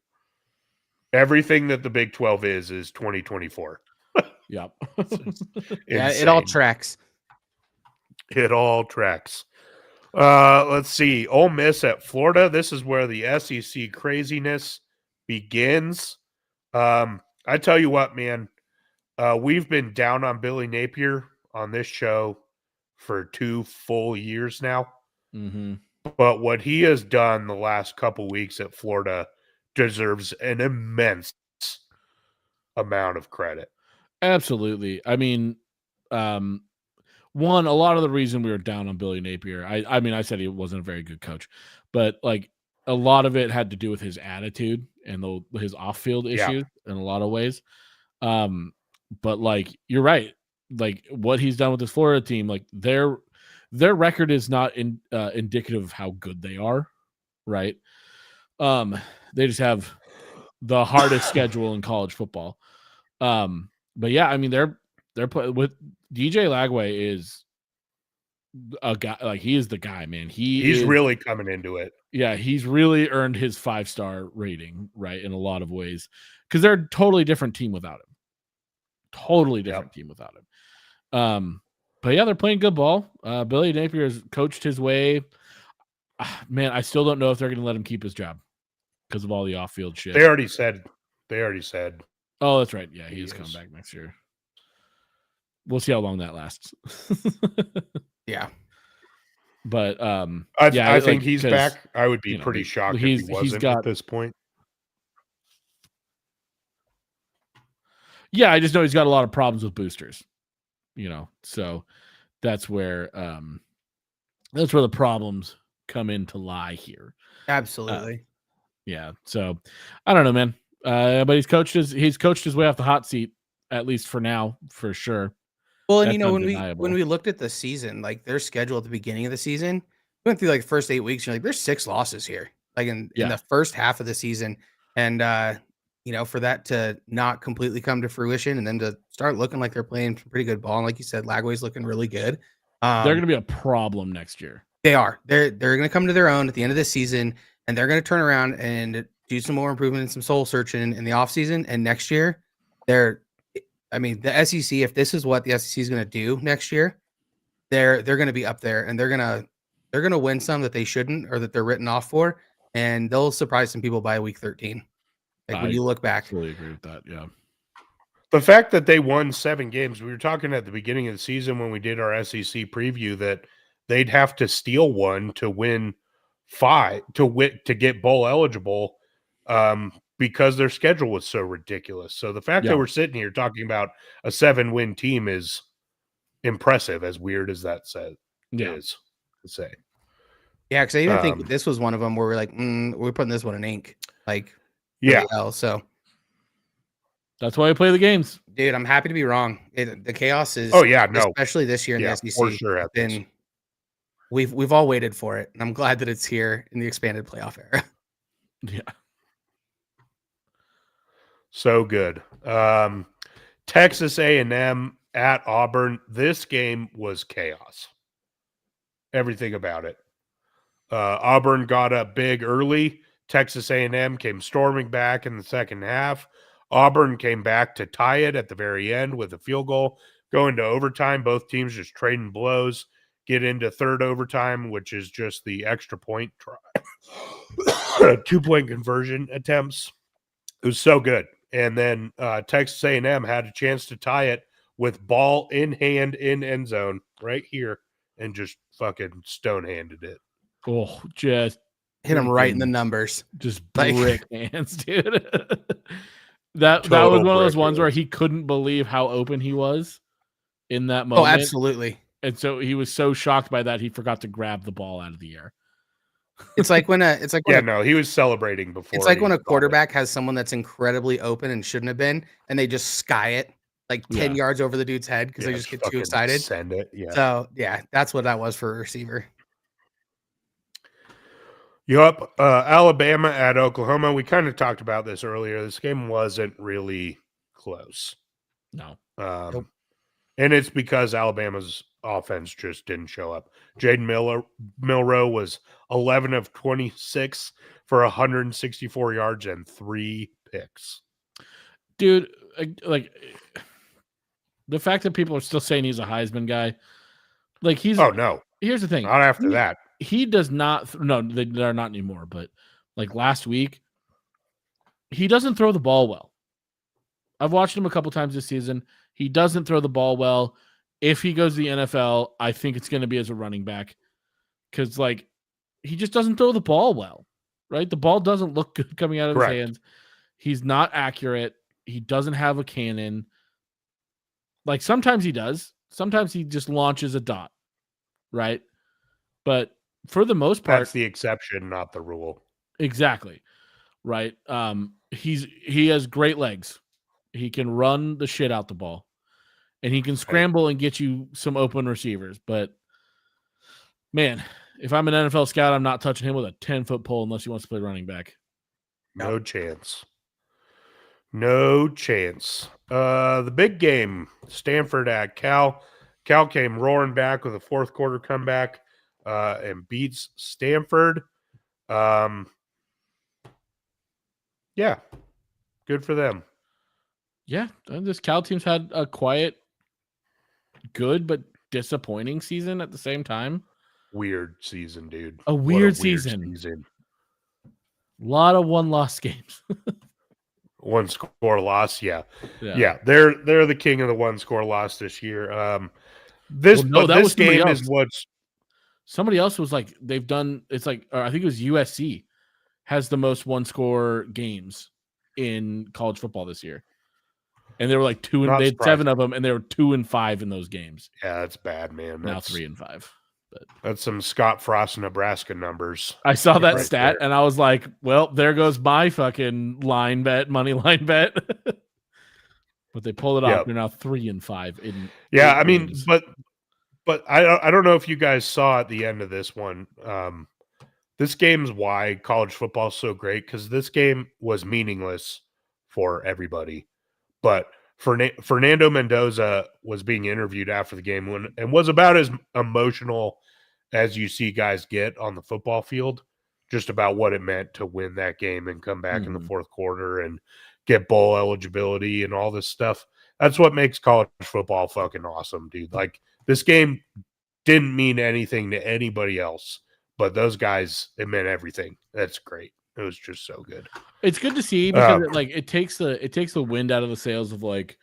Everything that the Big 12 is 2024. Yep. yeah. It all Insane. tracks. It all tracks. Let's see. Ole Miss at Florida. This is where the SEC craziness begins. I tell you what, man. We've been down on Billy Napier on this show for 2 full years now. hmm But what he has done the last couple weeks at Florida deserves an immense amount of credit. Absolutely. I mean, one, a lot of the reason we were down on Billy Napier, I mean, I said he wasn't a very good coach, but like a lot of it had to do with his attitude and his off-field Yeah. issues in a lot of ways. But like you're right, like what he's done with this Florida team, like their record is not indicative of how good they are, right? They just have the hardest schedule in college football. But yeah, I mean they're with DJ Lagway is a guy, like he is the guy, man. He's is, really coming into it. yeah, he's really earned his 5-star rating, right, in a lot of ways, because they're a totally different team without him. Totally different team without him. But yeah, they're playing good ball. Billy Napier has coached his way. Man, I still don't know if they're going to let him keep his job because of all the off-field shit. They already said. Oh, that's right. Yeah, He he's coming is. back next year. We'll see how long that lasts. Yeah, But I think he's 'cause, back. I would be you know, pretty shocked if he's he wasn't got- at this point. yeah, I just know he's got a lot of problems with boosters. So that's where the problems come in to lie here. absolutely. Yeah. So I don't know, man. But he's coached his way off the hot seat, at least for now, for sure. Well, and That's you know, undeniable. when we looked at the season, like their schedule at the beginning of the season, we went through like the first 8 weeks. You're like, there's 6 losses here, like in the first half of the season, and for that to not completely come to fruition, and then to start looking like they're playing some pretty good ball, and like you said, Lagway's looking really good. They're going to be a problem next year. They are. They're going to come to their own at the end of this season, and they're going to turn around and do some more improvement and some soul searching in the offseason. And next year, the SEC, if this is what the SEC is going to do next year, they're going to be up there, and they're going to win some that they shouldn't or that they're written off for, and they'll surprise some people by week 13. Like when you look back. Fully agree with that. Yeah. The fact that they won 7 games, we were talking at the beginning of the season when we did our SEC preview that they'd have to steal one to win 5 to get bowl eligible because their schedule was so ridiculous. So the fact that we're sitting here talking about a 7-win team is impressive, as weird as that is to say. Yeah, because I even think this was one of them where we're like, we're putting this one in ink. Like, so that's why I play the games. Dude, I'm happy to be wrong. The chaos is especially this year in the SEC. For sure. We've all waited for it, and I'm glad that it's here in the expanded playoff era. Yeah. So good. Texas A&M at Auburn. This game was chaos. Everything about it. Auburn got up big early. Texas A&M came storming back in the second half. Auburn came back to tie it at the very end with a field goal. Going to overtime, both teams just trading blows. Get into third overtime, which is just the extra point try. 2-point conversion attempts. It was so good. And then Texas A&M had a chance to tie it with ball in hand in end zone right here and just fucking stone-handed it. Oh, just hit him right in the numbers. Just brick hands, dude. that was one of those ones where he couldn't believe how open he was in that moment. Oh, absolutely. And so he was so shocked by that he forgot to grab the ball out of the air. He was celebrating before. It's like when a quarterback has someone that's incredibly open and shouldn't have been, and they just sky it like 10 yards over the dude's head because they just get too excited. Send it. Yeah. So that's what that was for a receiver. Yup. Alabama at Oklahoma. We kind of talked about this earlier. This game wasn't really close. No. Nope. And it's because Alabama's offense just didn't show up. Jaden Milroe was 11 of 26 for 164 yards and 3 picks. Dude, like the fact that people are still saying he's a Heisman guy, like he's. Oh no! Here's the thing. Not after that. He does not. No, they're not anymore. But like last week, he doesn't throw the ball well. I've watched him a couple times this season. He doesn't throw the ball well. If he goes to the NFL, I think it's going to be as a running back because, like, he just doesn't throw the ball well, right? The ball doesn't look good coming out of his hands. He's not accurate. He doesn't have a cannon. Like, sometimes he does. Sometimes he just launches a dot, right? But for the most part, that's the exception, not the rule. Exactly, right? He has great legs. He can run the shit out the ball. And he can scramble and get you some open receivers. But, man, if I'm an NFL scout, I'm not touching him with a 10-foot pole unless he wants to play running back. No chance. No chance. The big game, Stanford at Cal. Cal came roaring back with a fourth quarter comeback and beats Stanford. Yeah, good for them. Yeah, this Cal team's had a quiet, good but disappointing season at the same time. Weird season, dude. A weird season. A lot of one-loss games. One score loss, yeah. They're the king of the one score loss this year. This game is what's somebody else was like they've done. It's like I think it was USC has the most one score games in college football this year. And they were like 2 and they had 7 of them, and they were 2 and 5 in those games. Yeah, that's bad, man. Now 3 and 5. But that's some Scott Frost, Nebraska numbers. I saw that stat, and I was like, "Well, there goes my fucking money line bet." But they pulled it off. They're now 3 and 5. I mean, but I don't know if you guys saw at the end of this one. This game's why college football is so great because this game was meaningless for everybody. But Fernando Mendoza was being interviewed after the game and was about as emotional as you see guys get on the football field. just about what it meant to win that game and come back in the fourth quarter and get bowl eligibility and all this stuff. That's what makes college football fucking awesome, dude. Like, this game didn't mean anything to anybody else, but those guys, it meant everything. That's great. It was just so good. It's good to see because it takes the wind out of the sails of like,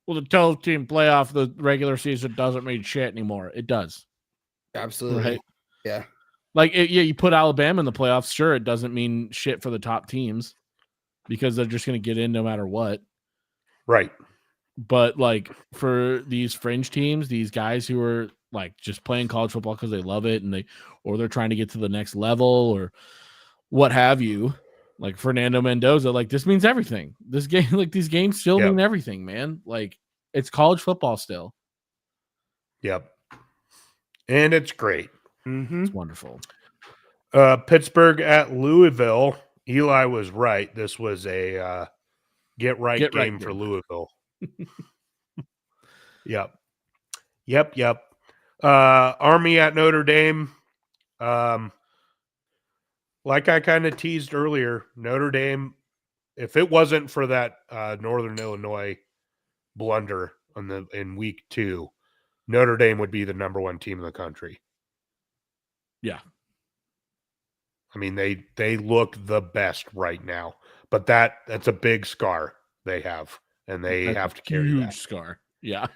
well, the 12-team playoff, the regular season doesn't mean shit anymore. It does. Absolutely. Right? Yeah. Like, you put Alabama in the playoffs. Sure, it doesn't mean shit for the top teams because they're just going to get in no matter what. Right. But like for these fringe teams, these guys who are like just playing college football because they love it and they're trying to get to the next level or what have you, like Fernando Mendoza, like this means everything. This game, like these games still mean everything, man. Like it's college football still. Yep. And it's great. It's wonderful. Pittsburgh at Louisville. Eli was right. This was a get right game for Louisville. Yep. Army at Notre Dame. Like I kind of teased earlier, Notre Dame, if it wasn't for that Northern Illinois blunder in week 2, Notre Dame would be the number 1 team in the country. Yeah. I mean, they look the best right now, but that's a big scar they have, and they have to carry that. Huge scar. Yeah.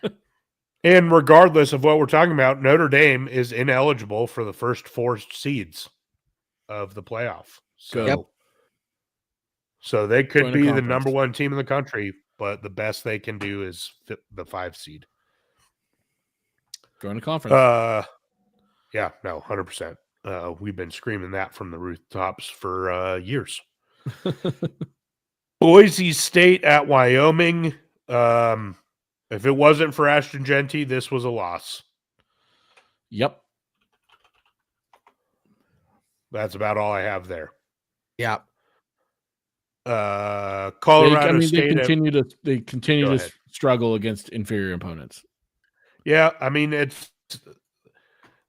And regardless of what we're talking about, Notre Dame is ineligible for the first 4 seeds of the playoff. So they could be the number 1 team in the country, but the best they can do is the 5 seed. Going to conference. Yeah, no, 100%. We've been screaming that from the rooftops for years. Boise State at Wyoming. If it wasn't for Ashton Jeanty, this was a loss. Yep. That's about all I have there. Yeah. Colorado State. They continue to struggle against inferior opponents. Yeah, I mean,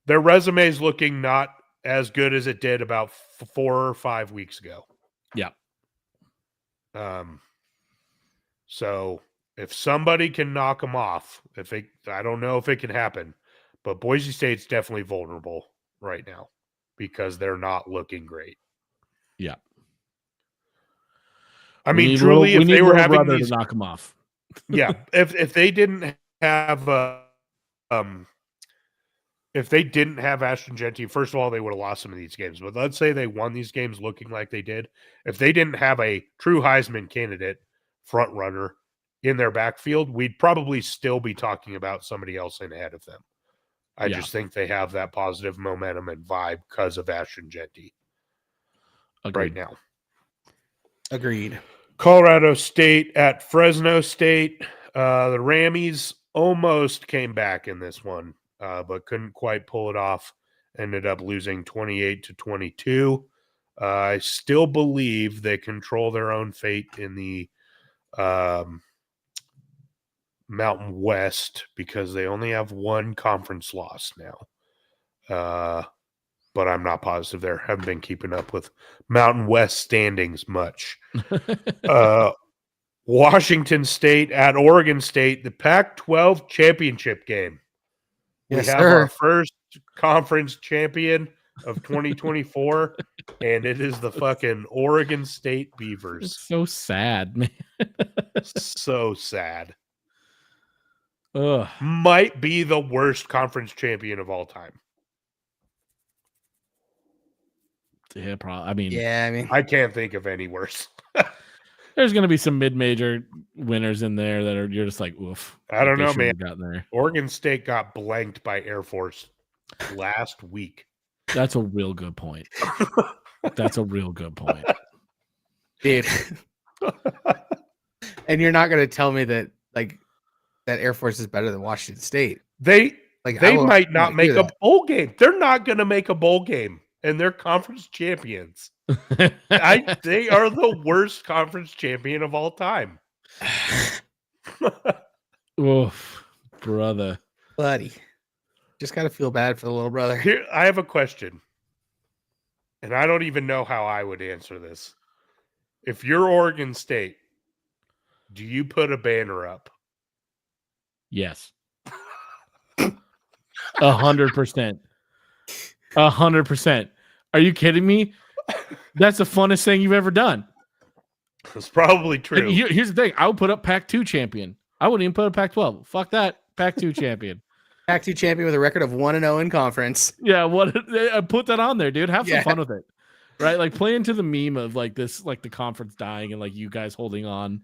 their resume is looking not as good as it did about 4 or 5 weeks ago. Yeah. So if somebody can knock them off, I don't know if it can happen, but Boise State's definitely vulnerable right now because they're not looking great. Yeah. I mean, truly, if they were having these, to knock them off. Yeah, if they didn't have if they didn't have Ashton Jeanty, first of all, they would have lost some of these games. But let's say they won these games looking like they did. If they didn't have a true Heisman candidate front runner in their backfield, we'd probably still be talking about somebody else in ahead of them. I just think they have that positive momentum and vibe because of Ashton Jeanty right now. Agreed. Colorado State at Fresno State. The Rammies almost came back in this one, but couldn't quite pull it off. Ended up losing 28-22. I still believe they control their own fate in the Mountain West because they only have 1 conference loss now. But I'm not positive there. Haven't been keeping up with Mountain West standings much. Washington State at Oregon State, the Pac-12 championship game. Yes, we have our first conference champion of 2024, and it is the fucking Oregon State Beavers. It's so sad, man. So sad. Ugh. Might be the worst conference champion of all time. Yeah, probably. I can't think of any worse. There's going to be some mid-major winners in there that you're just like, oof. I don't know, man. There. Oregon State got blanked by Air Force last week. That's a real good point. Dude. And you're not going to tell me that like that Air Force is better than Washington State. They might not make a bowl game. They're not going to make a bowl game, and they're conference champions. They are the worst conference champion of all time. Oof, brother. Buddy. Just got to feel bad for the little brother. Here, I have a question. and I don't even know how I would answer this. If you're Oregon State, do you put a banner up? Yes. 100%. 100%. Are you kidding me? That's the funnest thing you've ever done. It's probably true. Here's the thing. I would put up Pac-2 champion. I wouldn't even put up Pac-12. Fuck that. Pac-2 champion. Pac-2 champion with a record of 1-0 in conference. Yeah, put that on there, dude. Have some fun with it. Right? Like play into the meme of like this, like the conference dying and like you guys holding on.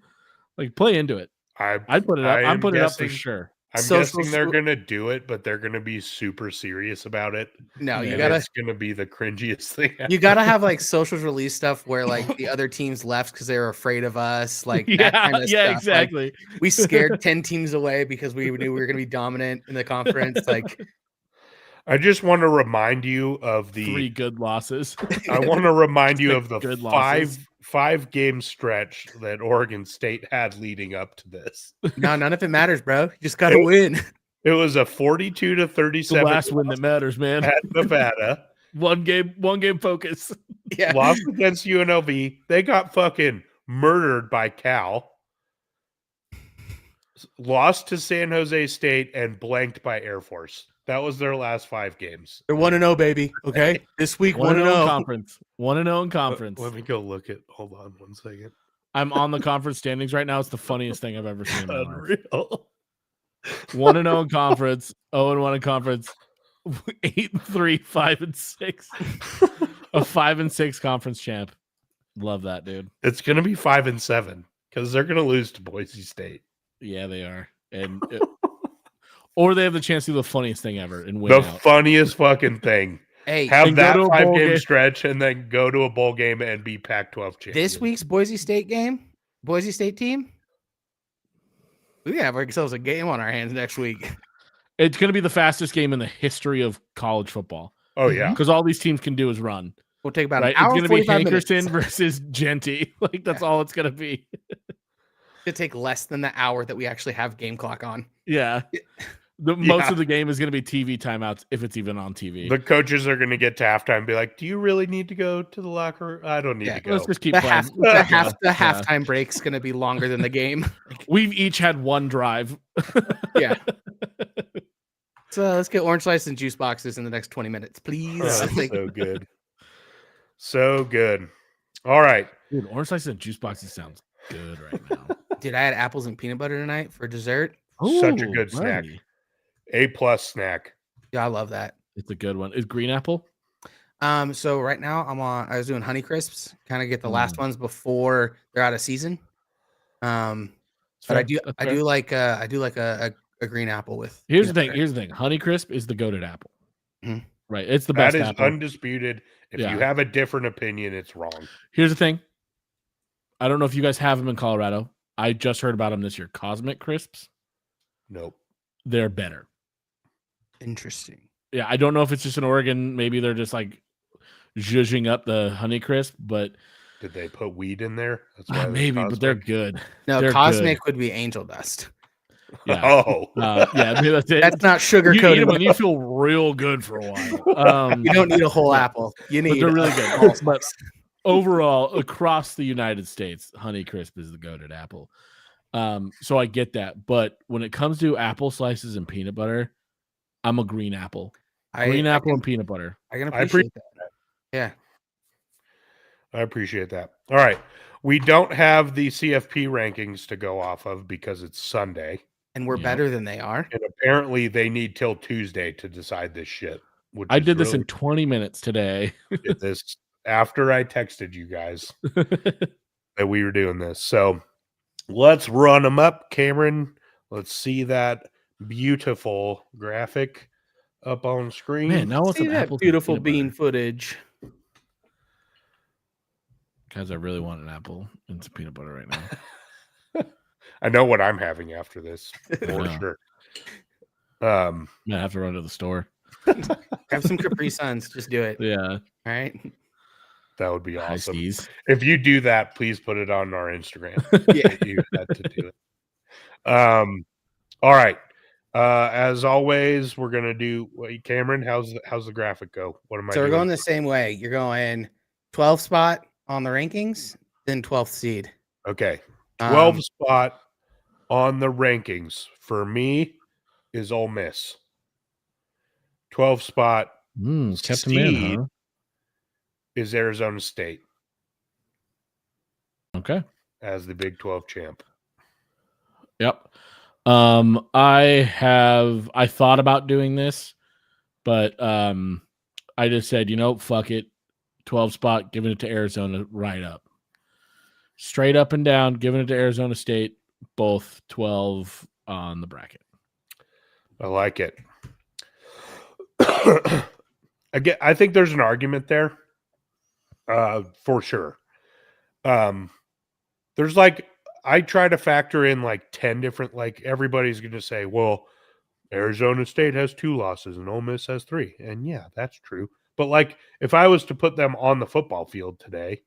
Like play into it. I'd put it up. I'm putting it up for sure. I'm guessing they're gonna do it, but they're gonna be super serious about it. No, it's gonna be the cringiest thing ever. You gotta have like socials release stuff where like the other teams left because they were afraid of us. Like that kind of stuff. Exactly. Like, we scared 10 teams away because we knew we were gonna be dominant in the conference. Like I just want to remind you of the 3 good losses. I want to remind you of the good five game stretch that Oregon State had leading up to this. No, none of it matters, bro. You just got to win. It was a 42-37 the last win that matters, man. At Nevada. one game focus. Yeah. Lost against UNLV. They got fucking murdered by Cal. Lost to San Jose State and blanked by Air Force. That was their last 5 games. They're 1-0, baby. Okay. This week, 1-0 conference. 1-0 in conference. Let me go look at. Hold on 1 second. I'm on the conference standings right now. It's the funniest thing I've ever seen in my life. Unreal. 1-0 in conference. 0-1 in conference. 8-3, 5-6. A 5-6 conference champ. Love that, dude. It's gonna be 5-7 because they're gonna lose to Boise State. Yeah, they are. And or they have the chance to do the funniest thing ever and win. The funniest fucking thing. Hey, have that 5-game stretch and then go to a bowl game and be Pac-12 champion. This week's Boise State team. We have ourselves a game on our hands next week. It's going to be the fastest game in the history of college football. Oh yeah, because all these teams can do is run. We'll take about an hour. It's going to be Hankerson versus Genty. Like that's all it's going to be. It'll take less than the hour that we actually have game clock on. Yeah. Most of the game is going to be TV timeouts if it's even on TV. The coaches are going to get to halftime and be like, do you really need to go to the locker room? I don't need to go. Let's just keep playing. The halftime break's going to be longer than the game. We've each had one drive. Yeah. So let's get orange slice and juice boxes in the next 20 minutes, please. Oh, so good. So good. All right. Dude, orange slices and juice boxes sounds good right now. Dude, I had apples and peanut butter tonight for dessert. Such a good snack. A+ snack. Yeah, I love that. It's a good one. Is green apple? So right now I was doing Honey Crisps, kind of get the last ones before they're out of season. But I do like a green apple with. Here's the thing. Honey Crisp is the goated apple. Mm-hmm. Right. It's the best. That is apple. Undisputed. If you have a different opinion, it's wrong. Here's the thing. I don't know if you guys have them in Colorado. I just heard about them this year. Cosmic Crisps. Nope. They're better. Interesting. Yeah, I don't know if it's just in Oregon. Maybe they're just like zhuzhing up the Honey Crisp, but did they put weed in there? That's why maybe, but they're good. No, they're Cosmic would be angel dust. Yeah. Yeah. That's it. That's not sugar coated. When you feel real good for a while. You don't need a whole apple. You need. But they're really good. But overall, across the United States, Honey Crisp is the goated apple. So I get that, but when it comes to apple slices and peanut butter, I'm a green apple. Apple and peanut butter. I can appreciate that. Yeah. I appreciate that. All right. We don't have the CFP rankings to go off of because it's Sunday. And we're better than they are. And apparently they need till Tuesday to decide this shit. I did this in 20 minutes today. Did this after I texted you guys that we were doing this. So let's run them up, Cameron. Let's see that beautiful graphic up on screen. Man, now it's that beautiful bean footage. Guys, I really want an apple and some peanut butter right now. I know what I'm having after this for sure. I have to run to the store. Have some Capri Suns. Just do it. Yeah. All right. That would be awesome. If you do that, please put it on our Instagram. Yeah. You had to do it. All right. As always, we're gonna do. Wait, Cameron, how's the graphic go? What am I? So we're doing? going the same way. You're going 12th spot on the rankings, then 12th seed. Okay, 12th spot on the rankings for me is Ole Miss. 12th spot kept him in, huh? is Arizona State. Okay, as the Big 12 champ. Yep. I thought about doing this, but I just said, fuck it. 12 spot, giving it to Arizona right up. Straight up and down, giving it to Arizona State, both 12 on the bracket. I like it. I think there's an argument there, for sure. There's I try to factor in 10 different, everybody's going to say, well, Arizona State has 2 losses and Ole Miss has 3. And yeah, that's true. But if I was to put them on the football field today,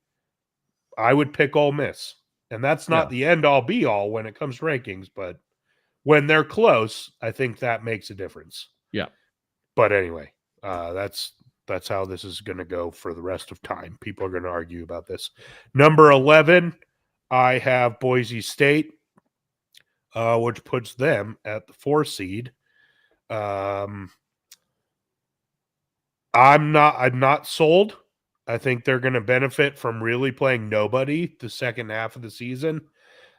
I would pick Ole Miss. And that's not the end all be all when it comes to rankings, but when they're close, I think that makes a difference. Yeah. But anyway, that's how this is going to go for the rest of time. People are going to argue about this. Number 11, I have Boise State, which puts them at the 4 seed. I'm not sold. I think they're going to benefit from really playing nobody the second half of the season.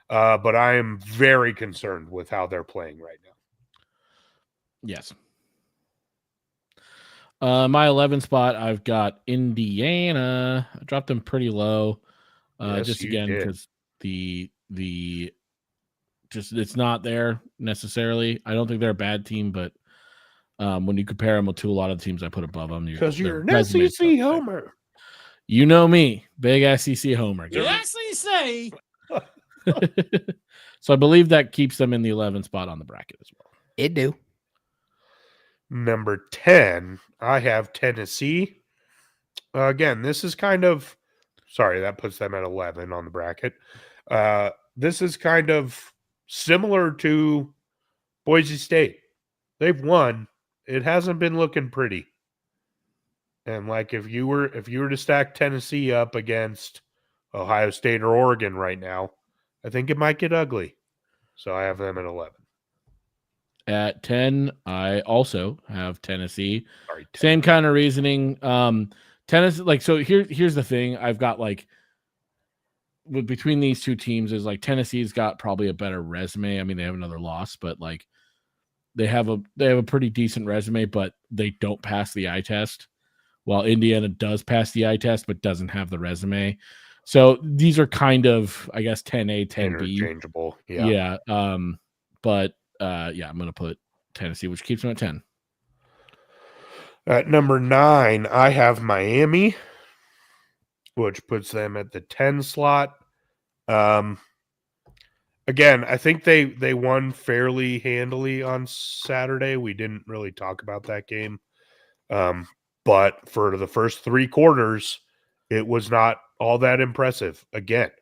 But I am very concerned with how they're playing right now. Yes. My 11 spot, I've got Indiana. I dropped them pretty low. Yes, just you again, did. because it's not there necessarily. I don't think they're a bad team, but when you compare them to a lot of the teams I put above them, because you're an SEC homer. You know me, big SEC homer. SEC. So I believe that keeps them in the 11th spot on the bracket as well. It do. Number 10, I have Tennessee. Again, this is kind of that puts them at 11 on the bracket. This is kind of similar to Boise State. They've won. It hasn't been looking pretty. And if you were to stack Tennessee up against Ohio State or Oregon right now, I think it might get ugly. So I have them at 11. At 10, I also have Tennessee. Sorry, same kind of reasoning. Tennessee, so here's the thing. I've got between these two teams is Tennessee's got probably a better resume. I mean, they have another loss, but they have a pretty decent resume, but they don't pass the eye test. While Indiana does pass the eye test, but doesn't have the resume. So these are kind of, I guess, 10A, 10B. Interchangeable. Yeah. But I'm going to put Tennessee, which keeps them at 10. At number 9, I have Miami, which puts them at the 10 slot. Again, I think they won fairly handily on Saturday. We didn't really talk about that game. But for the first 3 quarters, it was not all that impressive. Again,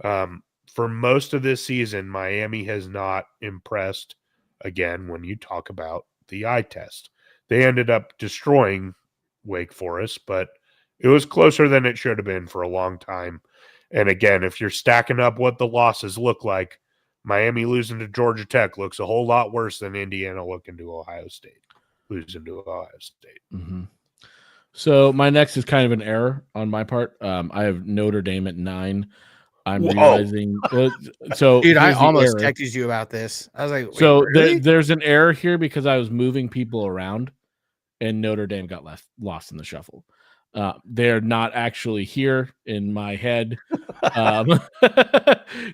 for most of this season, Miami has not impressed, again, when you talk about the eye test. They ended up destroying Wake Forest, but it was closer than it should have been for a long time. And again, if you're stacking up what the losses look like, Miami losing to Georgia Tech looks a whole lot worse than Indiana losing to Ohio State. Mm-hmm. So my next is kind of an error on my part. I have Notre Dame at 9. I'm realizing. So, dude, I almost texted you about this. I was like, wait, so really? there's an error here because I was moving people around, and Notre Dame got lost in the shuffle. They're not actually here in my head.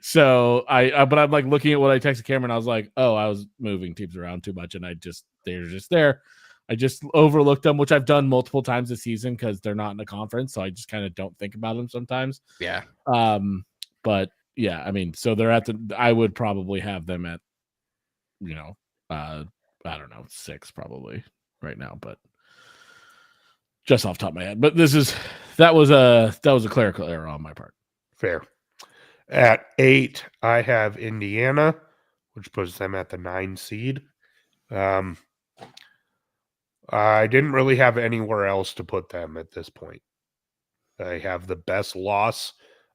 So but I'm looking at what I texted Cameron. I was like, oh, I was moving teams around too much, and they're just there. I just overlooked them, which I've done multiple times this season because they're not in a conference. So I just kind of don't think about them sometimes. Yeah. But yeah, I mean, so they're I would probably have them at, I don't know, 6 probably right now, but just off the top of my head. But that was a clerical error on my part. Fair. At 8, I have Indiana, which puts them at the 9 seed. I didn't really have anywhere else to put them at this point. They have the best loss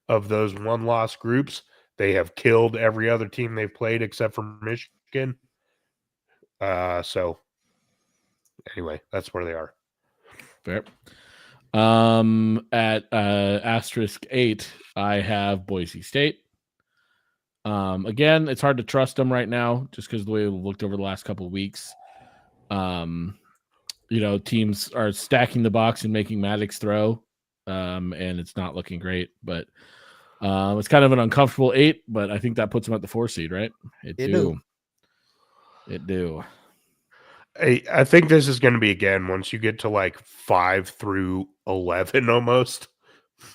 of those one-loss groups. They have killed every other team they've played except for Michigan. So anyway, that's where they are. Fair. At asterisk 8, I have Boise State. Again, it's hard to trust them right now just because the way we looked over the last couple of weeks. Teams are stacking the box and making Maddox throw, and it's not looking great. But it's kind of an uncomfortable 8, but I think that puts them at the 4 seed, right? It do. I think this is going to be, again, once you get to like 5 through 11 almost,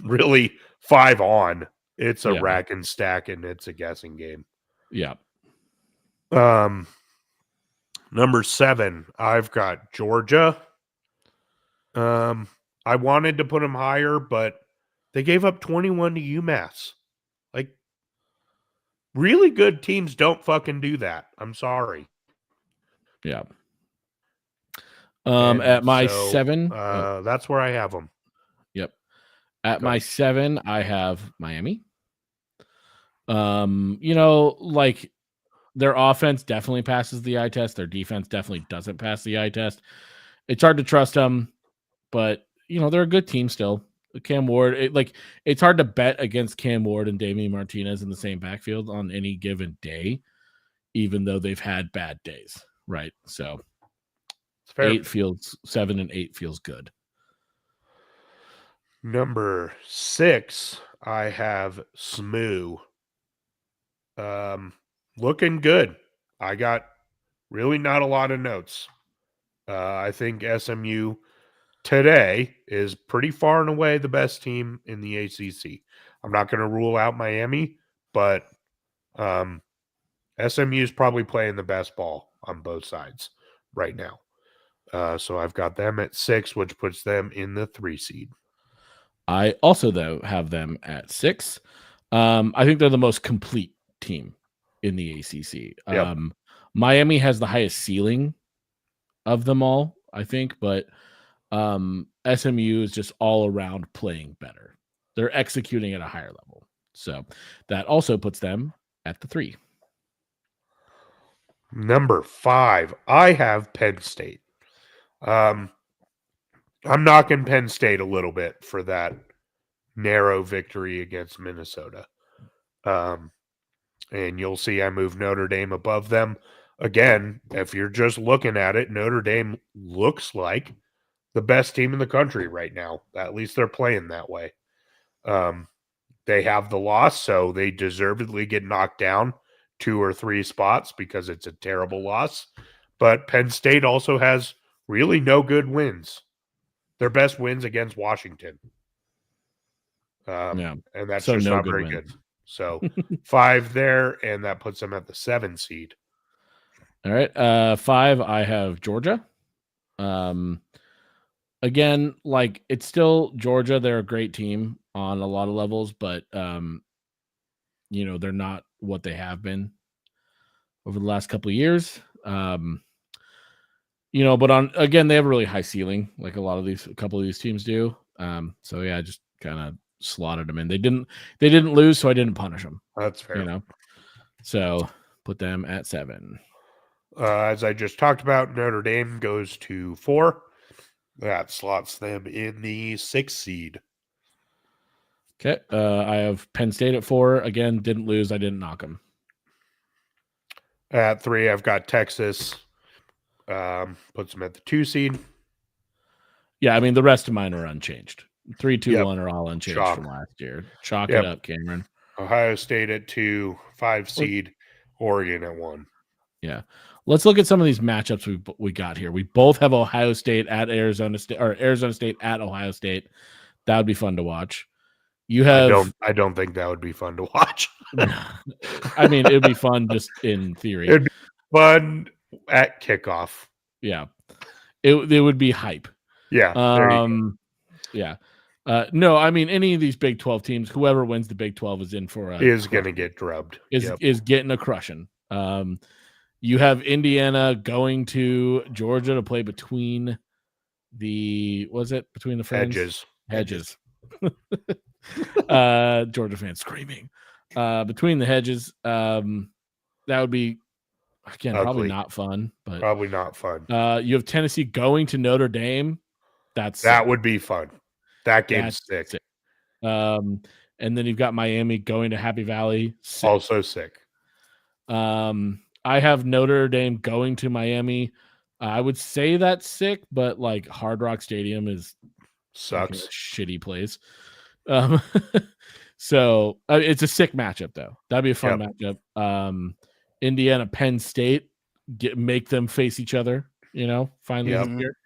really 5 on, it's a rack and stack and it's a guessing game. Yeah. Number 7, I've got Georgia. I wanted to put them higher, but they gave up 21 to UMass. Like, really good teams don't fucking do that. I'm sorry. Yeah. At my 7, that's where I have them. Yep. At my 7, I have Miami. Like their offense definitely passes the eye test. Their defense definitely doesn't pass the eye test. It's hard to trust them, but they're a good team still. Cam Ward, it's hard to bet against Cam Ward and Damian Martinez in the same backfield on any given day, even though they've had bad days, right? So 7 and 8 feels good. Number 6, I have SMU. Looking good. I got really not a lot of notes. I think SMU today is pretty far and away the best team in the ACC. I'm not going to rule out Miami, but SMU is probably playing the best ball on both sides right now. So I've got them at 6, which puts them in the 3 seed. I also, though, have them at 6. I think they're the most complete team in the ACC. Yep. Miami has the highest ceiling of them all, I think, but SMU is just all around playing better. They're executing at a higher level. So that also puts them at the 3. Number 5, I have Penn State. I'm knocking Penn State a little bit for that narrow victory against Minnesota. And you'll see I move Notre Dame above them. Again, if you're just looking at it, Notre Dame looks like the best team in the country right now. At least they're playing that way. They have the loss, so they deservedly get knocked down 2 or 3 spots because it's a terrible loss. But Penn State also has really no good wins. Their best wins against Washington. And that's just not very good. So 5 there, and that puts them at the 7 seed. All right. 5, I have Georgia. Again, like it's still Georgia. They're a great team on a lot of levels, but they're not what they have been over the last couple of years. But they have a really high ceiling, like a couple of these teams do. So yeah, I just kind of slotted them in. They didn't lose, so I didn't punish them. That's fair. So put them at 7. As I just talked about, Notre Dame goes to 4. That slots them in the 6 seed. Okay. I have Penn State at 4. Again, didn't lose. I didn't knock them. At 3, I've got Texas. Puts them at the 2 seed. Yeah, I mean, the rest of mine are unchanged. 3, 2, 1 are all unchanged from last year. Chalk it up, Cameron. Ohio State at 2, 5 seed. Oregon at 1. Yeah. Let's look at some of these matchups we got here. We both have Ohio State at Arizona State, or Arizona State at Ohio State. That would be fun to watch. You have. I don't think that would be fun to watch. I mean, it would be fun just in theory. It'd be fun at kickoff. Yeah, it would be hype. Yeah. Yeah. No, I mean any of these Big 12 teams, whoever wins the Big 12 is in for is going to get drubbed. Is getting a crushing. You have Indiana going to Georgia to play between the between the friends? Hedges. Georgia fans screaming. Between the hedges. That would be again Ugly. probably not fun, but Probably not fun. you have Tennessee going to Notre Dame. That would be fun. That game's sick. And then you've got Miami going to Happy Valley. Sick. Also sick. I have Notre Dame going to Miami. I would say that's sick, but like Hard Rock Stadium sucks. A shitty place. So it's a sick matchup though. That'd be a fun matchup. Indiana, Penn State, make them face each other. Finally this year.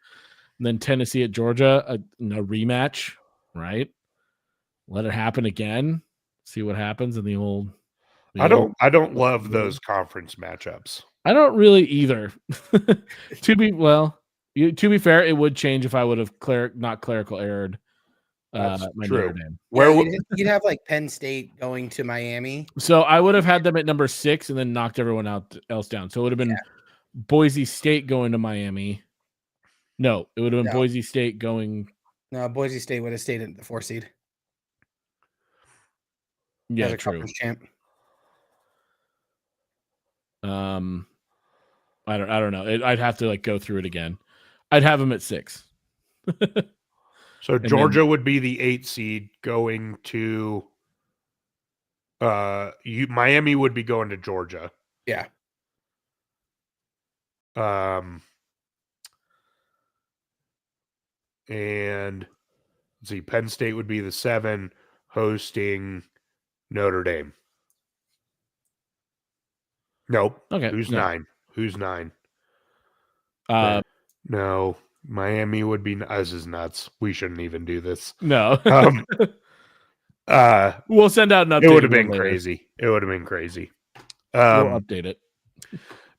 And then Tennessee at Georgia, a rematch, right? Let it happen again. See what happens in the old. I don't love those conference matchups. I don't really either. To be fair, it would change if I would have not clerical errored. That's my true. Notre Dame. Where you'd have like Penn State going to Miami. So I would have had them at number 6 and then knocked everyone else down. So it would have been Boise State going to Miami. No, it would have been Boise State going. No, Boise State would have stayed at the 4 seed. Yeah, as a true. conference champ. I don't know. I'd have to go through it again. I'd have them at 6. So Georgia would be the 8 seed going to Miami would be going to Georgia. Yeah. And let's see, Penn State would be the 7 hosting Notre Dame. Nope. Okay. Who's 9? Who's 9? No. Miami would be. This is nuts. We shouldn't even do this. No. We'll send out an update. It would have been crazy. It would have been crazy. We'll update it.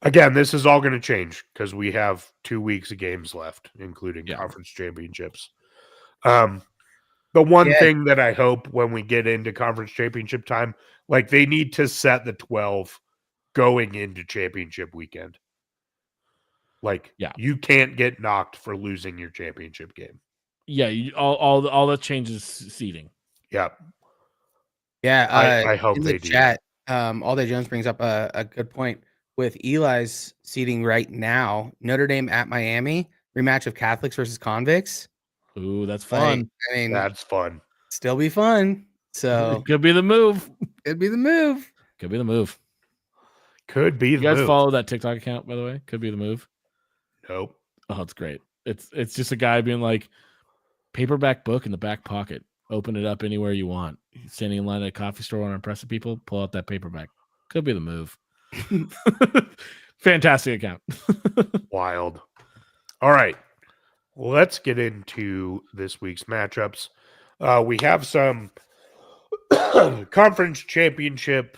Again, this is all going to change because we have 2 weeks of games left, including conference championships. The one thing that I hope when we get into conference championship time, they need to set the 12 going into championship weekend. You can't get knocked for losing your championship game. Yeah, all that changes seeding. Yep. Yeah, I hope in they the do. chat, All Day Jones brings up a good point with Eli's seeding right now. Notre Dame at Miami, rematch of Catholics versus convicts. Ooh, that's fun. That's fun. Still be fun. So it could be the move. Could be the move. Could be the move. Could be the move. You guys follow that TikTok account, by the way? Could be the move. Nope. Oh, it's great. It's just a guy being like, paperback book in the back pocket. Open it up anywhere you want. Standing in line at a coffee store and impressing people, pull out that paperback. Could be the move. Fantastic account. Wild. All right. Let's get into this week's matchups. We have some conference championship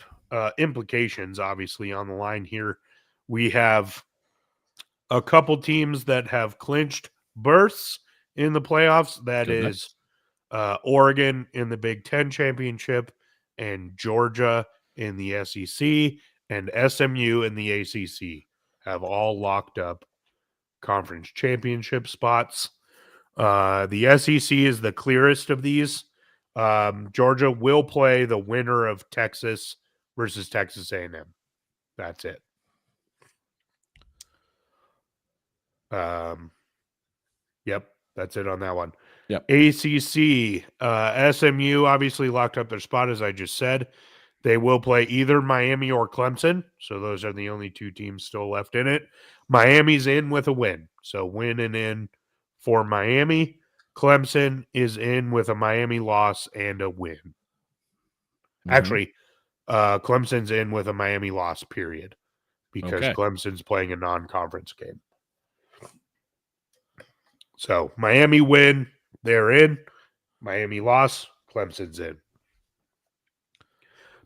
implications, obviously, on the line here. We have a couple teams that have clinched berths in the playoffs. That is Oregon in the Big Ten championship and Georgia in the SEC and SMU in the ACC have all locked up conference championship spots. The SEC is the clearest of these. Georgia will play the winner of Texas versus Texas A&M. That's it. Yep, that's it on that one. Yep. ACC, SMU obviously locked up their spot, as I just said. They will play either Miami or Clemson, so those are the only 2 teams still left in it. Miami's in with a win, so win and in for Miami. Clemson is in with a Miami loss and a win. Mm-hmm. Actually, Clemson's in with a Miami loss, period, because Clemson's playing a non-conference game. So Miami win, they're in. Miami loss, Clemson's in.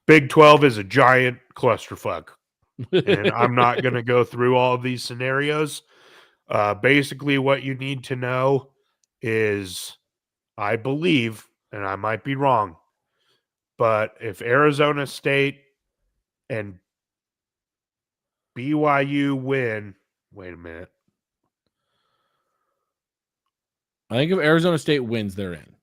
Big 12 is a giant clusterfuck. And I'm not going to go through all of these scenarios. Basically, what you need to know is, I believe, and I might be wrong, but if Arizona State and BYU win. Wait a minute. I think if Arizona State wins, they're in.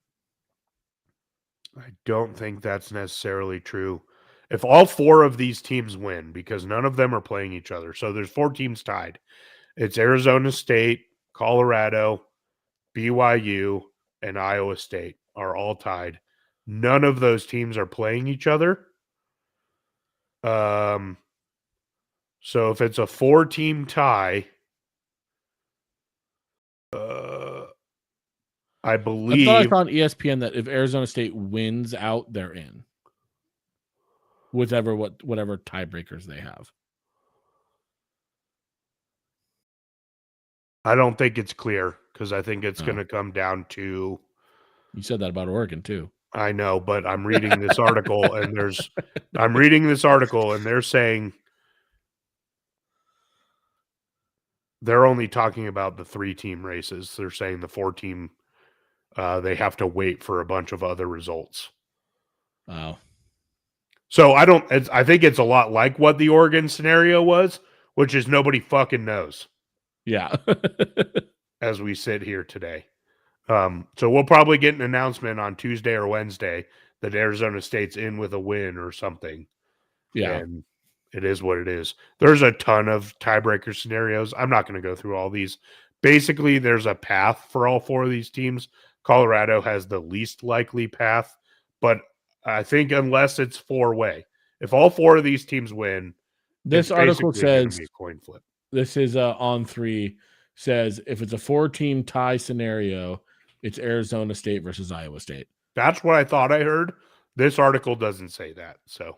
I don't think that's necessarily true. If all 4 of these teams win, because none of them are playing each other, so there's 4 teams tied. It's Arizona State, Colorado, BYU, and Iowa State are all tied. None of those teams are playing each other. So if it's a 4-team tie, I believe I thought on ESPN that if Arizona State wins out, they're in. Whatever tiebreakers they have. I don't think it's clear because I think it's going to come down to. You said that about Oregon too. I know, but I'm reading this article and they're saying they're only talking about the 3-team races. They're saying the 4-team, they have to wait for a bunch of other results. Wow. So I think it's a lot like what the Oregon scenario was, which is nobody fucking knows. Yeah. As we sit here today. So we'll probably get an announcement on Tuesday or Wednesday that Arizona State's in with a win or something. Yeah. And it is what it is. There's a ton of tiebreaker scenarios. I'm not going to go through all these. Basically, there's a path for all 4 of these teams. Colorado has the least likely path, but I think unless it's 4-way, if all 4 of these teams win, this article says a coin flip. This is on 3 says if it's a 4-team tie scenario, it's Arizona State versus Iowa State. That's what I thought I heard. This article doesn't say that, so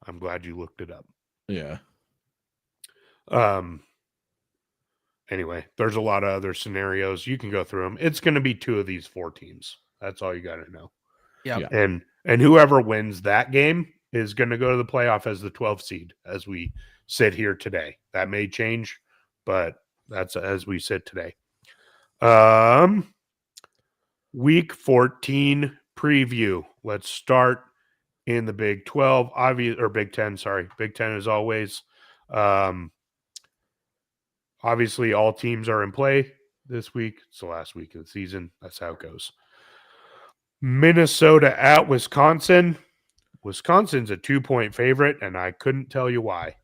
I'm glad you looked it up. Yeah. Anyway, there's a lot of other scenarios. You can go through them. It's going to be 2 of these 4 teams. That's all you got to know. Yeah. And whoever wins that game is going to go to the playoff as the 12th seed as we sit here today. That may change, but that's as we sit today. Week 14 preview. Let's start in the Big 12, Big 10, sorry. Big 10 as always. Obviously, all teams are in play this week. It's the last week of the season. That's how it goes. Minnesota at Wisconsin. Wisconsin's a 2-point favorite, and I couldn't tell you why.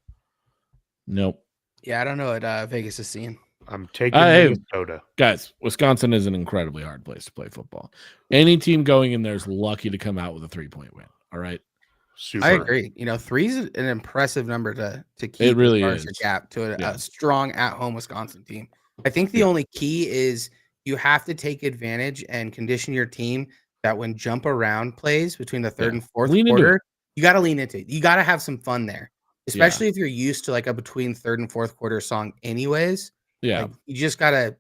Nope. Yeah, I don't know what Vegas is seeing. I'm taking Minnesota. Guys, Wisconsin is an incredibly hard place to play football. Any team going in there is lucky to come out with a 3-point win. All right. Super. I agree. 3 is an impressive number to keep. It really is a gap to a strong at-home Wisconsin team. I think the only key is you have to take advantage and condition your team that when jump around plays between the 3rd and 4th quarter, you got to lean into it. You got to have some fun there, especially if you're used to like a between 3rd and 4th quarter song anyways. Yeah. Like, you just got to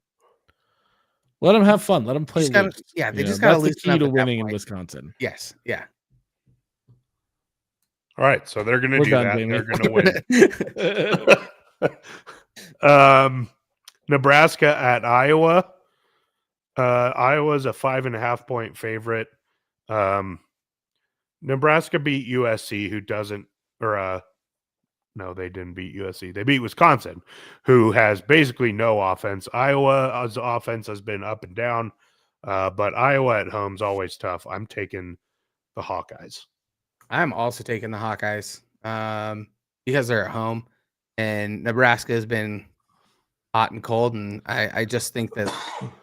let them have fun. Let them play. They just got to lose. That's the key to winning in Wisconsin. Yes. Yeah. All right. So they're going to do that. Jamie. They're going to win. Nebraska at Iowa. Iowa's a 5.5-point favorite. Nebraska beat USC, who doesn't, no, they didn't beat USC. They beat Wisconsin, who has basically no offense. Iowa's offense has been up and down, but Iowa at home is always tough. I'm taking the Hawkeyes. I'm also taking the Hawkeyes because they're at home, and Nebraska has been hot and cold, and I just think that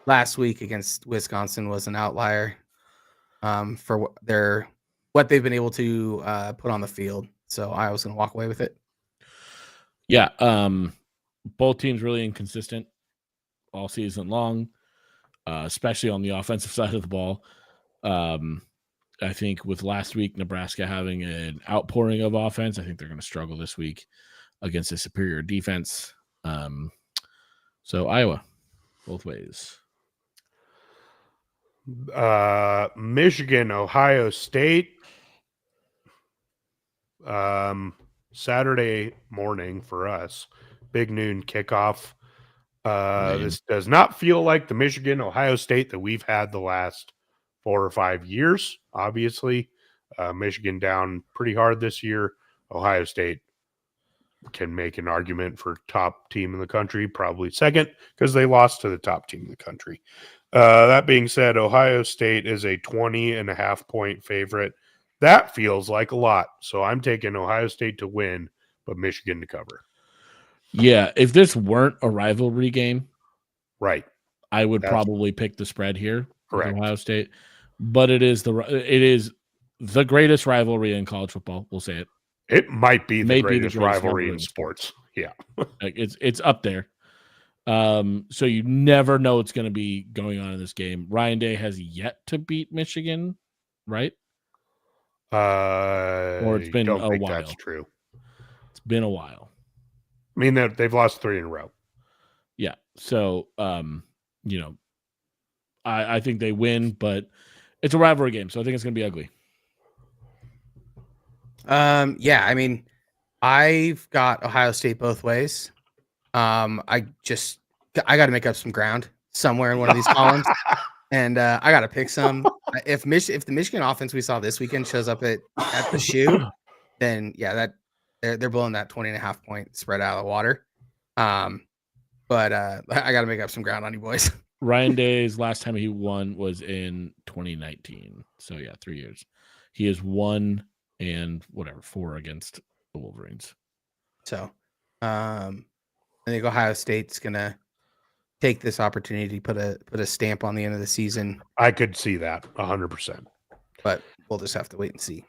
last week against Wisconsin was an outlier for what they've been able to put on the field. So I was going to walk away with it. Yeah, both teams really inconsistent all season long, especially on the offensive side of the ball. I think with last week, Nebraska having an outpouring of offense, I think they're going to struggle this week against a superior defense. So Iowa, both ways. Michigan, Ohio State. Saturday morning for us. Big noon kickoff. This does not feel like the Michigan, Ohio State that we've had the last 4 or 5 years. Obviously, Michigan down pretty hard this year. Ohio State can make an argument for top team in the country, probably second, because they lost to the top team in the country. That being said, Ohio State is a 20.5 point favorite. That feels like a lot. So I'm taking Ohio State to win, but Michigan to cover. Yeah, if this weren't a rivalry game, right, I would probably pick the spread here with correct. Ohio State. But it is the greatest rivalry in college football. We'll say it. It might be the greatest rivalry in sports. Yeah, like it's up there. So you never know what's going to be going on in this game. Ryan Day has yet to beat Michigan, right? Or it's been a while. That's true. It's been a while. I mean, they've lost 3 in a row. Yeah. So, I think they win, but it's a rivalry game, so I think it's going to be ugly. Yeah, I mean, I've got Ohio State both ways. I got to make up some ground somewhere in one of these columns, and I got to pick some. If the Michigan offense we saw this weekend shows up at the shoe, then yeah, that they're blowing that 20.5 point spread out of the water. But I got to make up some ground on you boys. Ryan Day's last time he won was in 2019. So yeah, 3 years. He has 1 and 4 against the Wolverines. So, I think Ohio State's gonna take this opportunity to put a stamp on the end of the season. I could see that 100%. But we'll just have to wait and see.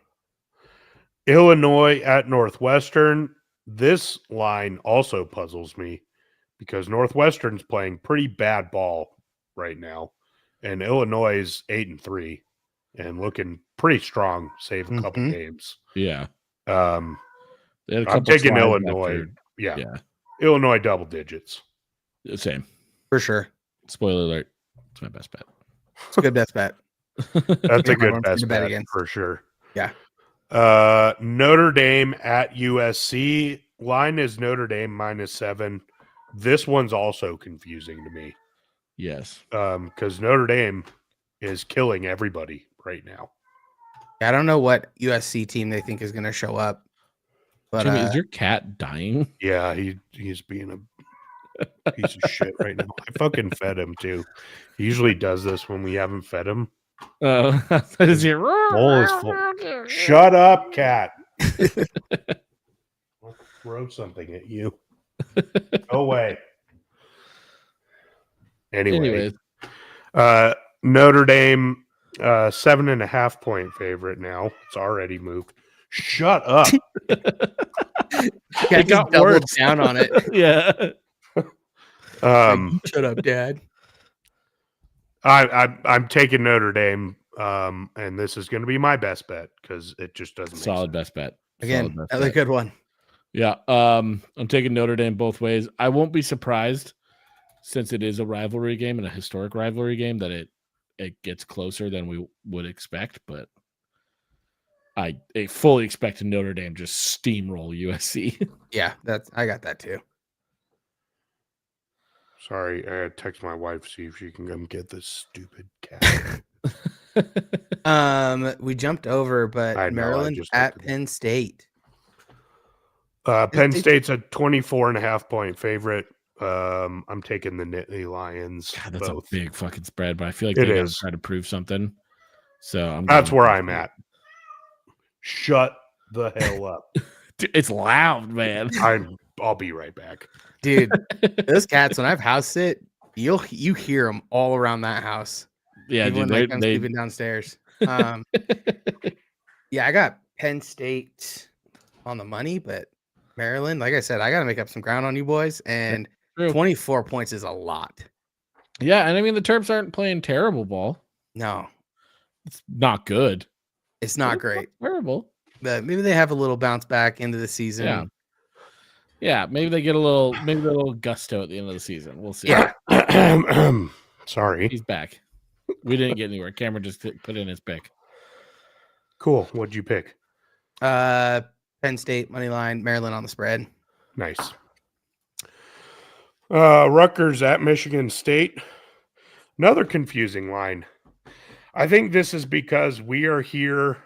Illinois at Northwestern. This line also puzzles me because Northwestern's playing pretty bad ball right now, and Illinois is 8-3 and looking pretty strong, save a couple games. Yeah. I'm taking Illinois. Yeah. Illinois double digits. Same. For sure. Spoiler alert. It's my best bet. It's a good best bet. That's a good best bet again. For sure. Yeah. Notre Dame at USC. Line is Notre Dame -7. This one's also confusing to me. Yes. Because Notre Dame is killing everybody right now. I don't know what USC team they think is going to show up. But Jimmy, is your cat dying? Yeah, he's being a piece of shit right now. I fucking fed him too. He usually does this when we haven't fed him. Is he bowl is full? Shut up, cat. I'll throw something at you. Go away. Anyway, Notre Dame 7.5 point favorite now. It's already moved. Shut up. It got doubled down on it. Yeah. Shut up, Dad. I'm taking Notre Dame, and this is going to be my best bet because it just doesn't make solid sense. best bet. Again, another good one. Yeah. I'm taking Notre Dame both ways. I won't be surprised since it is a rivalry game and a historic rivalry game that it gets closer than we would expect, but I fully expect Notre Dame just steamroll USC. Yeah, I got that too. Sorry, I text my wife, see if she can come get this stupid cat. We jumped over, but Maryland at Penn State. Penn State's a 24.5 point favorite. I'm taking the Nittany Lions. God, that's both. A big fucking spread, but I feel like they gotta try to prove something. So that's where I'm at. Shut the hell up. Dude, it's loud, man. I'll be right back. Dude, those cats, when I've house sit, you hear them all around that house. Yeah, even dude, I'm sleeping downstairs. Yeah, I got Penn State on the money, but Maryland, like I said, I got to make up some ground on you boys, and 24 points is a lot. Yeah, and I mean the Terps aren't playing terrible ball. No, it's not good. It's not great. Terrible. But maybe they have a little bounce back into the season. Yeah. Yeah, maybe they get a little gusto at the end of the season. We'll see. Yeah. Sorry. He's back. We didn't get anywhere. Cameron just put in his pick. Cool. What'd you pick? Penn State money line, Maryland on the spread. Nice. Rutgers at Michigan State. Another confusing line. I think this is because we are here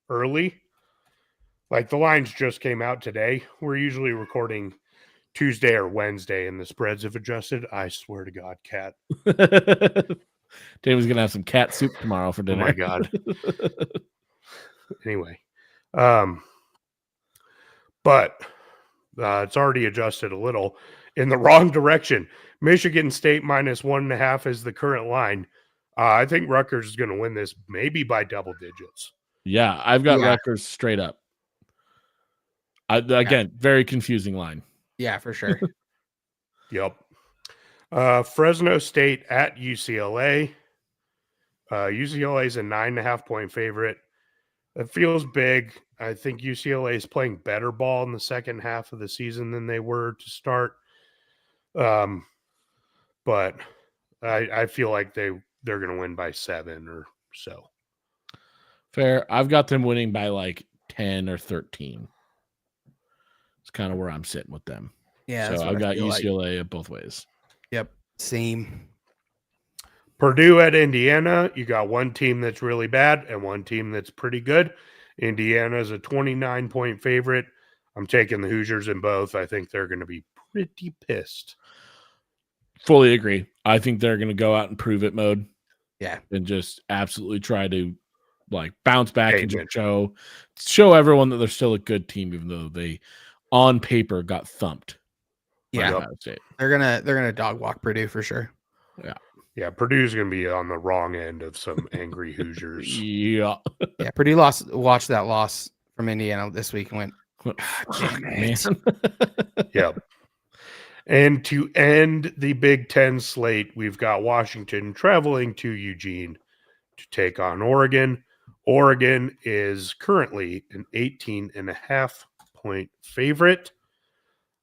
early. Like the lines just came out today. We're usually recording Tuesday or Wednesday, and the spreads have adjusted. I swear to God, Cat. David's gonna have some cat soup tomorrow for dinner. Oh my God. Anyway, but it's already adjusted a little in the wrong direction. Michigan State -1.5 is the current line. I think Rutgers is going to win this, maybe by double digits. Yeah, I've got Rutgers straight up. Again, very confusing line. Yeah, for sure. Yep. Fresno State at UCLA. UCLA is a 9.5 point favorite. It feels big. I think UCLA is playing better ball in the second half of the season than they were to start. But I feel like they're going to win by 7 or so. Fair. I've got them winning by like 10 or 13. It's kind of where I'm sitting with them. Yeah. So I've got UCLA both ways. Yep. Same. Purdue at Indiana. You got one team that's really bad and one team that's pretty good. Indiana is a 29-point favorite. I'm taking the Hoosiers in both. I think they're going to be pretty pissed. Fully agree. I think they're going to go out and prove it mode. Yeah. And just absolutely try to like bounce back and just show everyone that they're still a good team, even though they on paper got thumped. Yeah. They're gonna dog walk Purdue for sure. Yeah. Yeah, Purdue's going to be on the wrong end of some angry Hoosiers. Yeah. Yeah, Purdue watched that loss from Indiana this week and went, damn it. Man. Yep. And to end the Big Ten slate, we've got Washington traveling to Eugene to take on Oregon. Oregon is currently an 18.5 point favorite.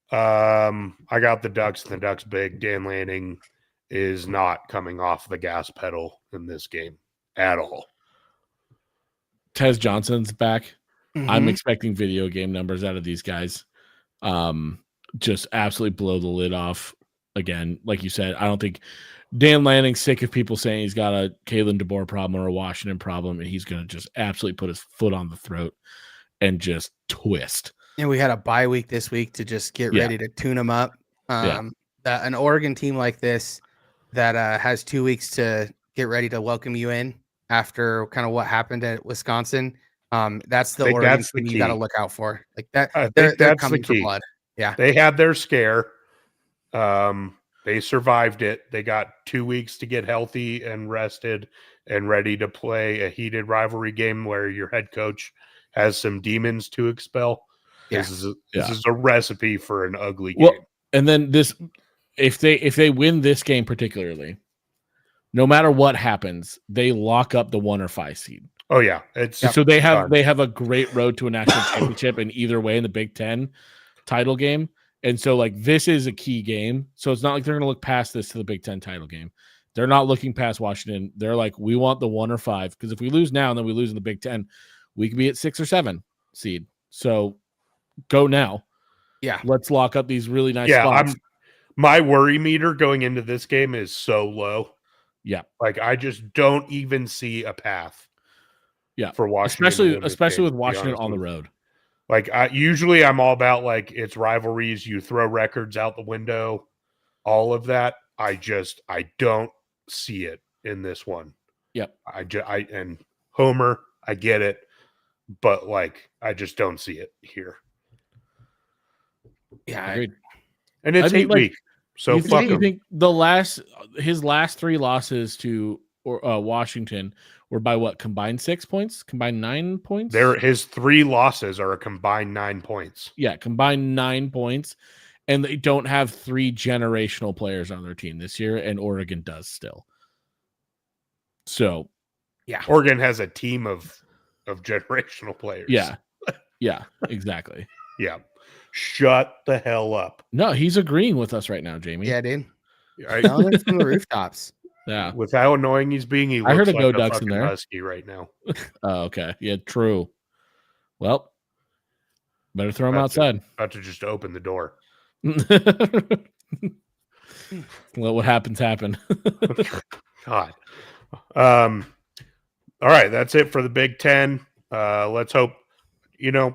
I got the Ducks and the Ducks big. Dan Lanning is not coming off the gas pedal in this game at all. Tez Johnson's back. Mm-hmm. I'm expecting video game numbers out of these guys. Just absolutely blow the lid off again. Like you said, I don't think Dan Lanning's sick of people saying he's got a Kalen DeBoer problem or a Washington problem, and he's going to just absolutely put his foot on the throat and just twist. And we had a bye week this week to just get ready to tune them up. An Oregon team like this that has 2 weeks to get ready to welcome you in after kind of what happened at Wisconsin. That's the Oregon team you got to look out for. Like that, they're coming for blood. Yeah, they had their scare. They survived it. They got 2 weeks to get healthy and rested and ready to play a heated rivalry game where your head coach has some demons to expel. Yeah. This is a recipe for an ugly game. Well, and then if they win this game particularly, no matter what happens, they lock up the 1 or 5 seed. Oh yeah, so they have a great road to a national championship in either way in the Big Ten title game. And so like this is a key game. So it's not like they're going to look past this to the Big Ten title game. They're not looking past Washington. They're like, we want the 1 or 5 because if we lose now and then we lose in the Big Ten, we could be at 6 or 7 seed. So go now. Yeah, let's lock up these really nice spots. My worry meter going into this game is so low. Yeah, like I just don't even see a path. Yeah, for Washington, especially with Washington on the road. Like usually I'm all about like it's rivalries, you throw records out the window, all of that. I don't see it in this one. Yep. And Homer, I get it, but like I just don't see it here. Yeah, agreed. And it's 8 weeks. So fuck him. You think his last 3 losses to Washington were by what? Combined 6 points? Combined 9 points? His 3 losses are a combined 9 points. Yeah, combined 9 points. And they don't have 3 generational players on their team this year, and Oregon does still. So, yeah. Oregon has a team of generational players. Yeah. Yeah, exactly. Yeah. Shut the hell up. No, he's agreeing with us right now, Jamie. Yeah, dude. Yelling it from the rooftops. Yeah. With how annoying he's being, he looks I heard a like Go a Ducks in fucking there. husky right now. Oh, okay. Yeah, true. Well, better throw him outside. About to just open the door. Let what happens happen. God. All right, that's it for the Big Ten. Let's hope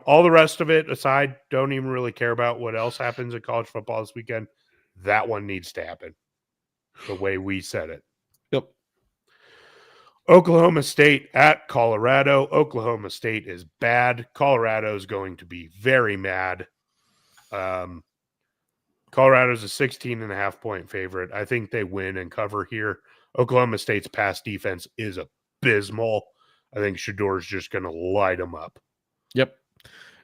all the rest of it aside, don't even really care about what else happens in college football this weekend. That one needs to happen the way we said it. Yep. Oklahoma State at Colorado. Oklahoma State is bad. Colorado is going to be very mad. Colorado's a 16.5-point favorite. I think they win and cover here. Oklahoma State's pass defense is abysmal. I think Shedeur is just going to light them up. Yep.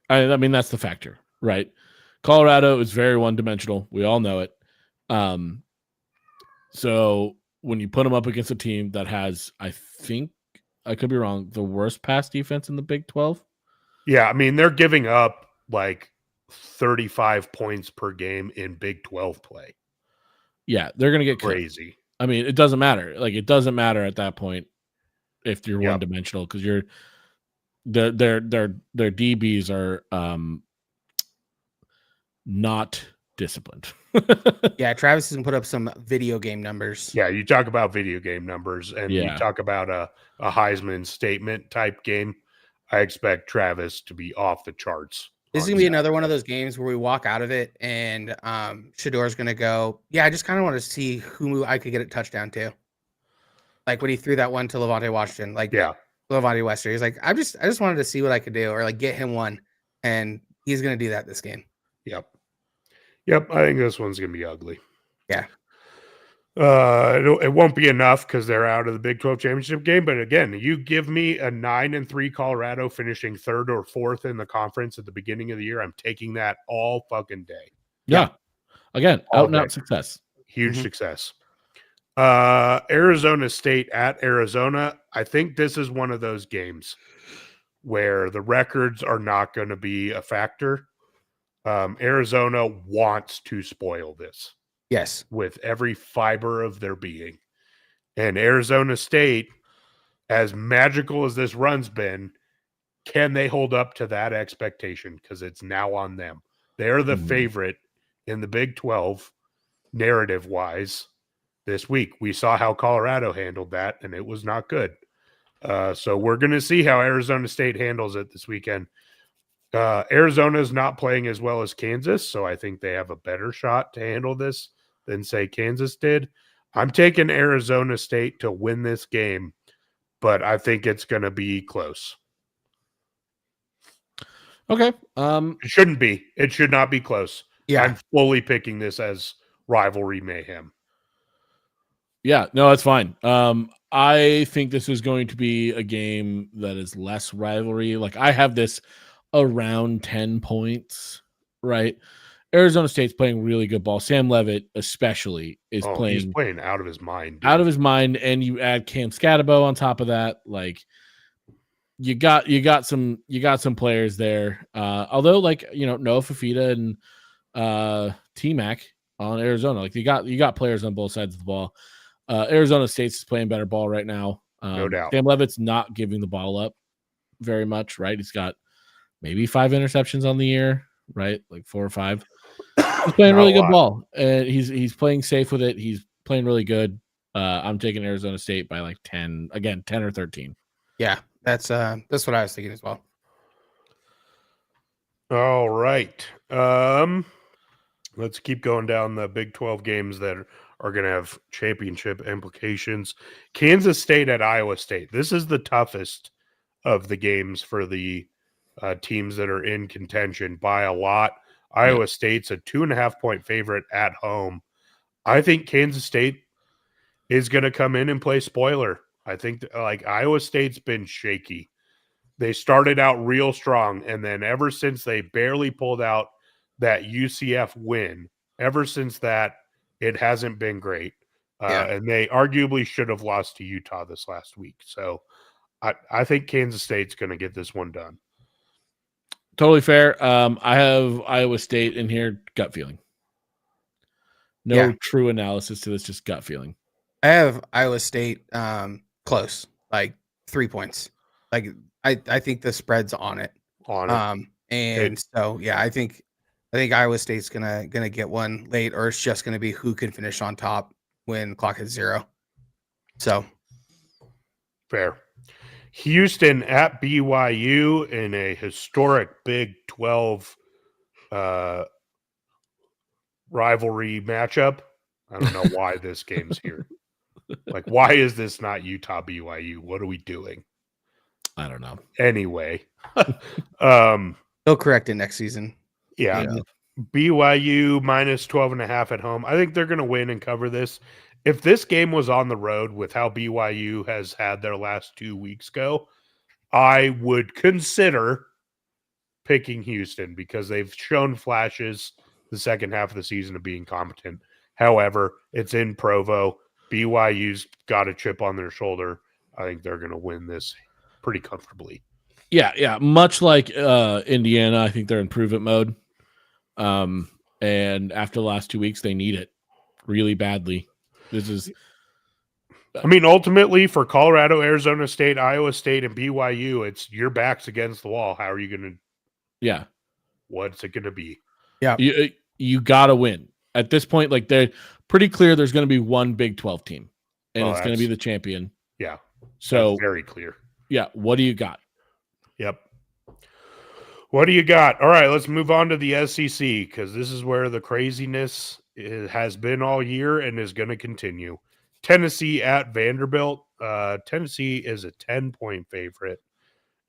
I mean, that's the factor, right? Colorado is very one-dimensional. We all know it. So when you put them up against a team that has, I think, I could be wrong, the worst pass defense in the Big 12? Yeah, I mean, they're giving up like 35 points per game in Big 12 play. Yeah, they're going to get crazy. Killed. I mean, it doesn't matter. Like, it doesn't matter at that point if you're one-dimensional because their DBs are not disciplined. Yeah, Travis has put up some video game numbers. Yeah, you talk about video game numbers and you talk about a Heisman statement type game. I expect Travis to be off the charts. This is going to be another one of those games where we walk out of it and Shedeur's going to go, I just kind of want to see who I could get a touchdown to. Like when he threw that one to Levante Washington, Levante Wester. He's like, I just wanted to see what I could do or like get him one. And he's going to do that this game. Yep. I think this one's going to be ugly. Yeah. It won't be enough because they're out of the Big 12 championship game. But again, you give me a 9-3 Colorado finishing third or fourth in the conference at the beginning of the year. I'm taking that all fucking day. Yeah. Again, out and out success. Huge success. Arizona State at Arizona. I think this is one of those games where the records are not going to be a factor. Arizona wants to spoil this. Yes. With every fiber of their being. And Arizona State, as magical as this run's been, can they hold up to that expectation? Because it's now on them. They're the favorite in the Big 12, narrative-wise, this week. We saw how Colorado handled that, and it was not good. So we're going to see how Arizona State handles it this weekend. Arizona is not playing as well as Kansas, so I think they have a better shot to handle this than, say, Kansas did. I'm taking Arizona State to win this game, but I think it's going to be close. Okay. It shouldn't be. It should not be close. Yeah. I'm fully picking this as rivalry mayhem. Yeah, no, that's fine. I think this is going to be a game that is less rivalry. Like I have this around 10 points, right? Arizona State's playing really good ball. Sam Leavitt especially is he's playing out of his mind. Dude. Out of his mind, and you add Cam Scatabo on top of that. Like you got some players there. Although Noah Fafita and T-Mac on Arizona, like you got players on both sides of the ball. Arizona State's playing better ball right now. No doubt. Sam Leavitt's not giving the ball up very much, right? He's got maybe 5 interceptions on the year, right? Like 4 or 5. He's playing really good ball, and he's playing safe with it. He's playing really good. I'm taking Arizona State by like 10 or 13. Yeah, that's what I was thinking as well. All right. Let's keep going down the Big 12 games that are going to have championship implications. Kansas State at Iowa State. This is the toughest of the games for the teams that are in contention by a lot. Iowa State's a 2.5-point favorite at home. I think Kansas State is going to come in and play spoiler. I think Iowa State's been shaky. They started out real strong, and then ever since they barely pulled out that UCF win, ever since that, it hasn't been great. And they arguably should have lost to Utah this last week. So I think Kansas State's going to get this one done. Totally fair. I have Iowa State in here, gut feeling. No true analysis to this, just gut feeling. I have Iowa State close, like 3 points. Like I think the spread's on it. I think Iowa State's gonna get one late, or it's just gonna be who can finish on top when the clock hits 0. So fair. Houston at BYU in a historic Big 12 rivalry matchup. I don't know why this game's here. Like, why is this not Utah BYU? What are we doing? I don't know. Anyway, They'll correct it next season. yeah. BYU minus 12.5 at home. I think they're going to win and cover this. If this game was on the road with how BYU has had their last 2 weeks go, I would consider picking Houston because they've shown flashes the second half of the season of being competent. However, it's in Provo. BYU's got a chip on their shoulder. I think they're going to win this pretty comfortably. Yeah. Much like Indiana, I think they're in prove it mode. And after the last 2 weeks, they need it really badly. Ultimately for Colorado, Arizona State, Iowa State, and BYU, it's your back's against the wall. How are you going to? Yeah. What's it going to be? Yeah. You got to win at this point. Like they're pretty clear. There's going to be one Big 12 team, and it's going to be the champion. Yeah. So that's very clear. Yeah. What do you got? Yep. What do you got? All right, let's move on to the SEC because this is where the craziness has been all year and is going to continue. Tennessee at Vanderbilt. Tennessee is a 10-point favorite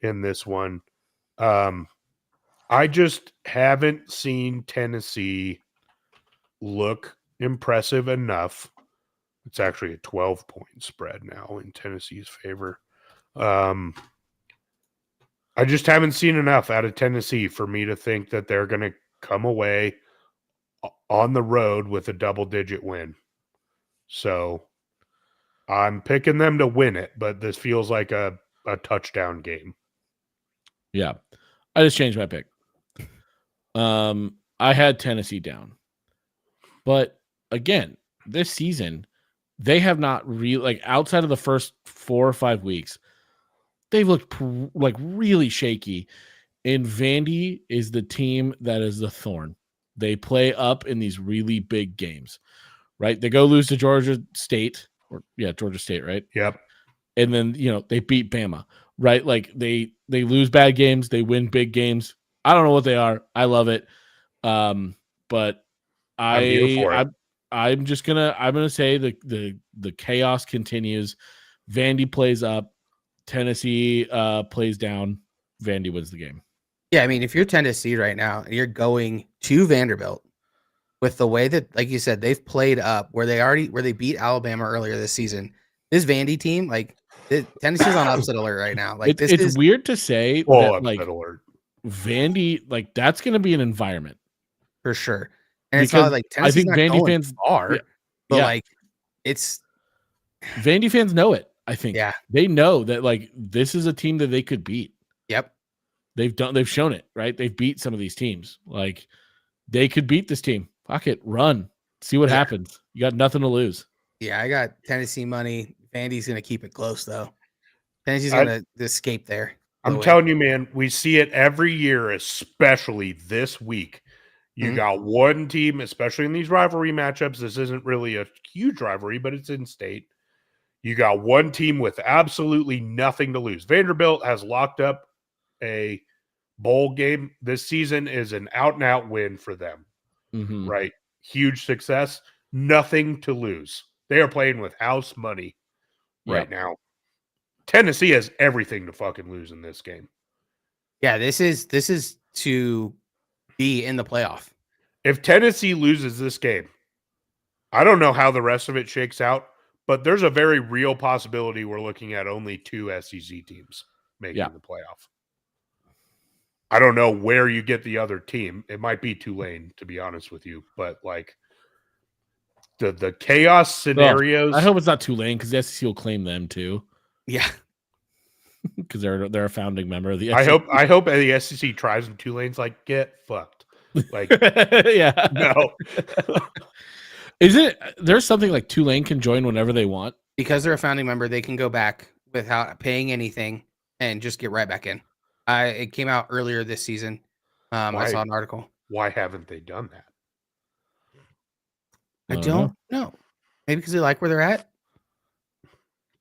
in this one. I just haven't seen Tennessee look impressive enough. It's actually a 12-point spread now in Tennessee's favor. I just haven't seen enough out of Tennessee for me to think that they're going to come away on the road with a double-digit win. So I'm picking them to win it, but this feels like a touchdown game. Yeah. I just changed my pick. I had Tennessee down. But again, this season, they have not really, outside of the first 4 or 5 weeks, they've looked really shaky. And Vandy is the team that is the thorn. They play up in these really big games, right? They go lose to Georgia State, Georgia State, right? Yep. And then, they beat Bama, right? Like they lose bad games, they win big games. I don't know what they are. I love it. But I'm just gonna say the chaos continues. Vandy plays up, Tennessee plays down. Vandy wins the game. Yeah, I mean, if you're Tennessee right now and you're going to Vanderbilt with the way that, like you said, they've played up where they beat Alabama earlier this season. This Vandy team, Tennessee's on upset alert right now. It's weird to say that alert. Vandy, that's going to be an environment for sure. And it's not like Tennessee's not Vandy fans are, but it's Vandy fans know it. I think they know that this is a team that they could beat. Yep. They've shown it, right? They've beat some of these teams. They could beat this team. Fuck it, run. See what happens. You got nothing to lose. Yeah, I got Tennessee money. Vandy's going to keep it close though. Tennessee's going to escape there. I'm telling you, man, we see it every year, especially this week. You got one team, especially in these rivalry matchups. This isn't really a huge rivalry, but it's in state. You got one team with absolutely nothing to lose. Vanderbilt has locked up a bowl game. This season is an out-and-out win for them, right? Huge success. Nothing to lose. They are playing with house money right now. Tennessee has everything to fucking lose in this game. Yeah, this is to be in the playoff. If Tennessee loses this game, I don't know how the rest of it shakes out, but there's a very real possibility we're looking at only 2 SEC teams making the playoff. I don't know where you get the other team. It might be Tulane, to be honest with you, but the chaos scenarios. I hope it's not Tulane because the SEC will claim them too. Yeah, because they're a founding member of the SEC. I hope the SEC tries and Tulane's get fucked. No. Is it there's something like Tulane can join whenever they want? Because they're a founding member, they can go back without paying anything and just get right back in. It came out earlier this season. I saw an article. Why haven't they done that? I don't know. Maybe because they like where they're at.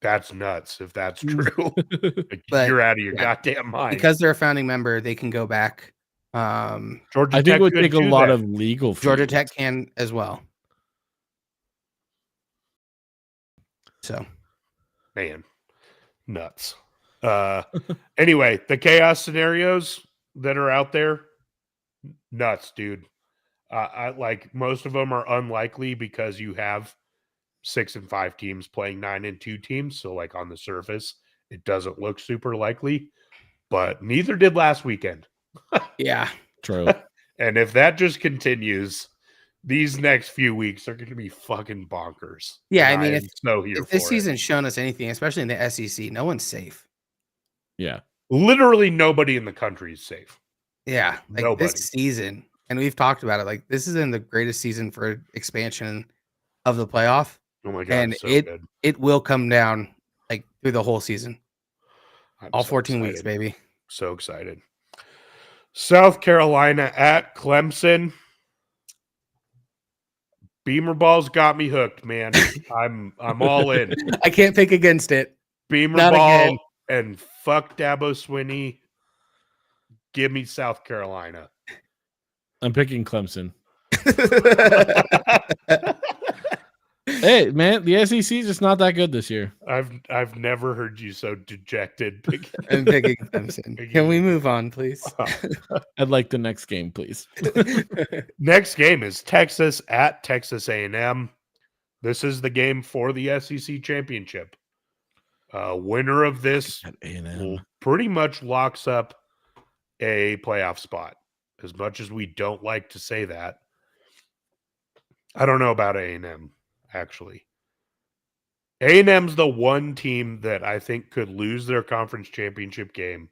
That's nuts if that's true. Like, But, you're out of your yeah, goddamn mind. because they're a founding member, they can go back. Georgia I think Tech it would could take a do lot that. of legal fees. Georgia Tech can as well. So, Man, nuts. Anyway, the chaos scenarios that are out there, nuts, dude. I like most of them are unlikely because you have 6 and 5 teams playing 9 and 2 teams. So, like, on the surface, it doesn't look super likely, but neither did last weekend. yeah. True. And if that just continues, these next few weeks are going to be fucking bonkers. Yeah, And I mean, am so here If this for it. season's shown us anything, especially in the SEC, no one's safe. Yeah. Literally nobody in the country is safe. Yeah, like Nobody. this season, and we've talked about it. Like this is in the greatest season for expansion of the playoff, Oh my god, and it's so good. it will come down like through the whole season, I'm all so 14 weeks, excited. baby. So excited. South Carolina at Clemson. Beamer balls got me hooked, man. I'm all in. I can't pick against it. Beamer Not ball again. and fuck Dabo Swinney. Give me South Carolina. I'm picking Clemson. Hey, man, the SEC is just not that good this year. I've never heard you so dejected. I'm picking Clemson. Can we move on, please? I'd like the next game, please. Next game is Texas at Texas A&M. This is the game for the SEC championship. Winner of this At A&M. will pretty much locks up a playoff spot. As much as we don't like to say that, I don't know about A&M, actually. A&M's the one team that I think could lose their conference championship game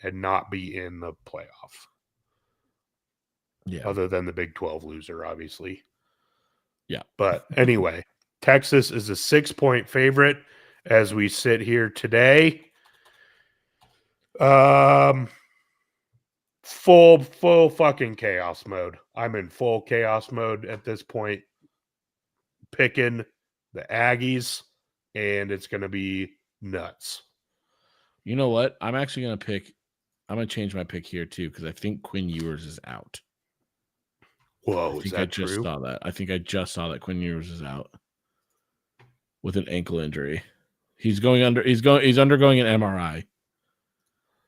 and not be in the playoff. Yeah. Other than the Big 12 loser, obviously. Yeah. But anyway, Texas is a 6-point favorite as we sit here today. Full fucking chaos mode. I'm in full chaos mode at this point. Picking the Aggies, and it's going to be nuts. You know what? I'm actually going to change my pick here too because I think Quinn Ewers is out. Whoa, I think I just saw that. I think I just saw that Quinn Ewers is out with an ankle injury. He's undergoing an MRI.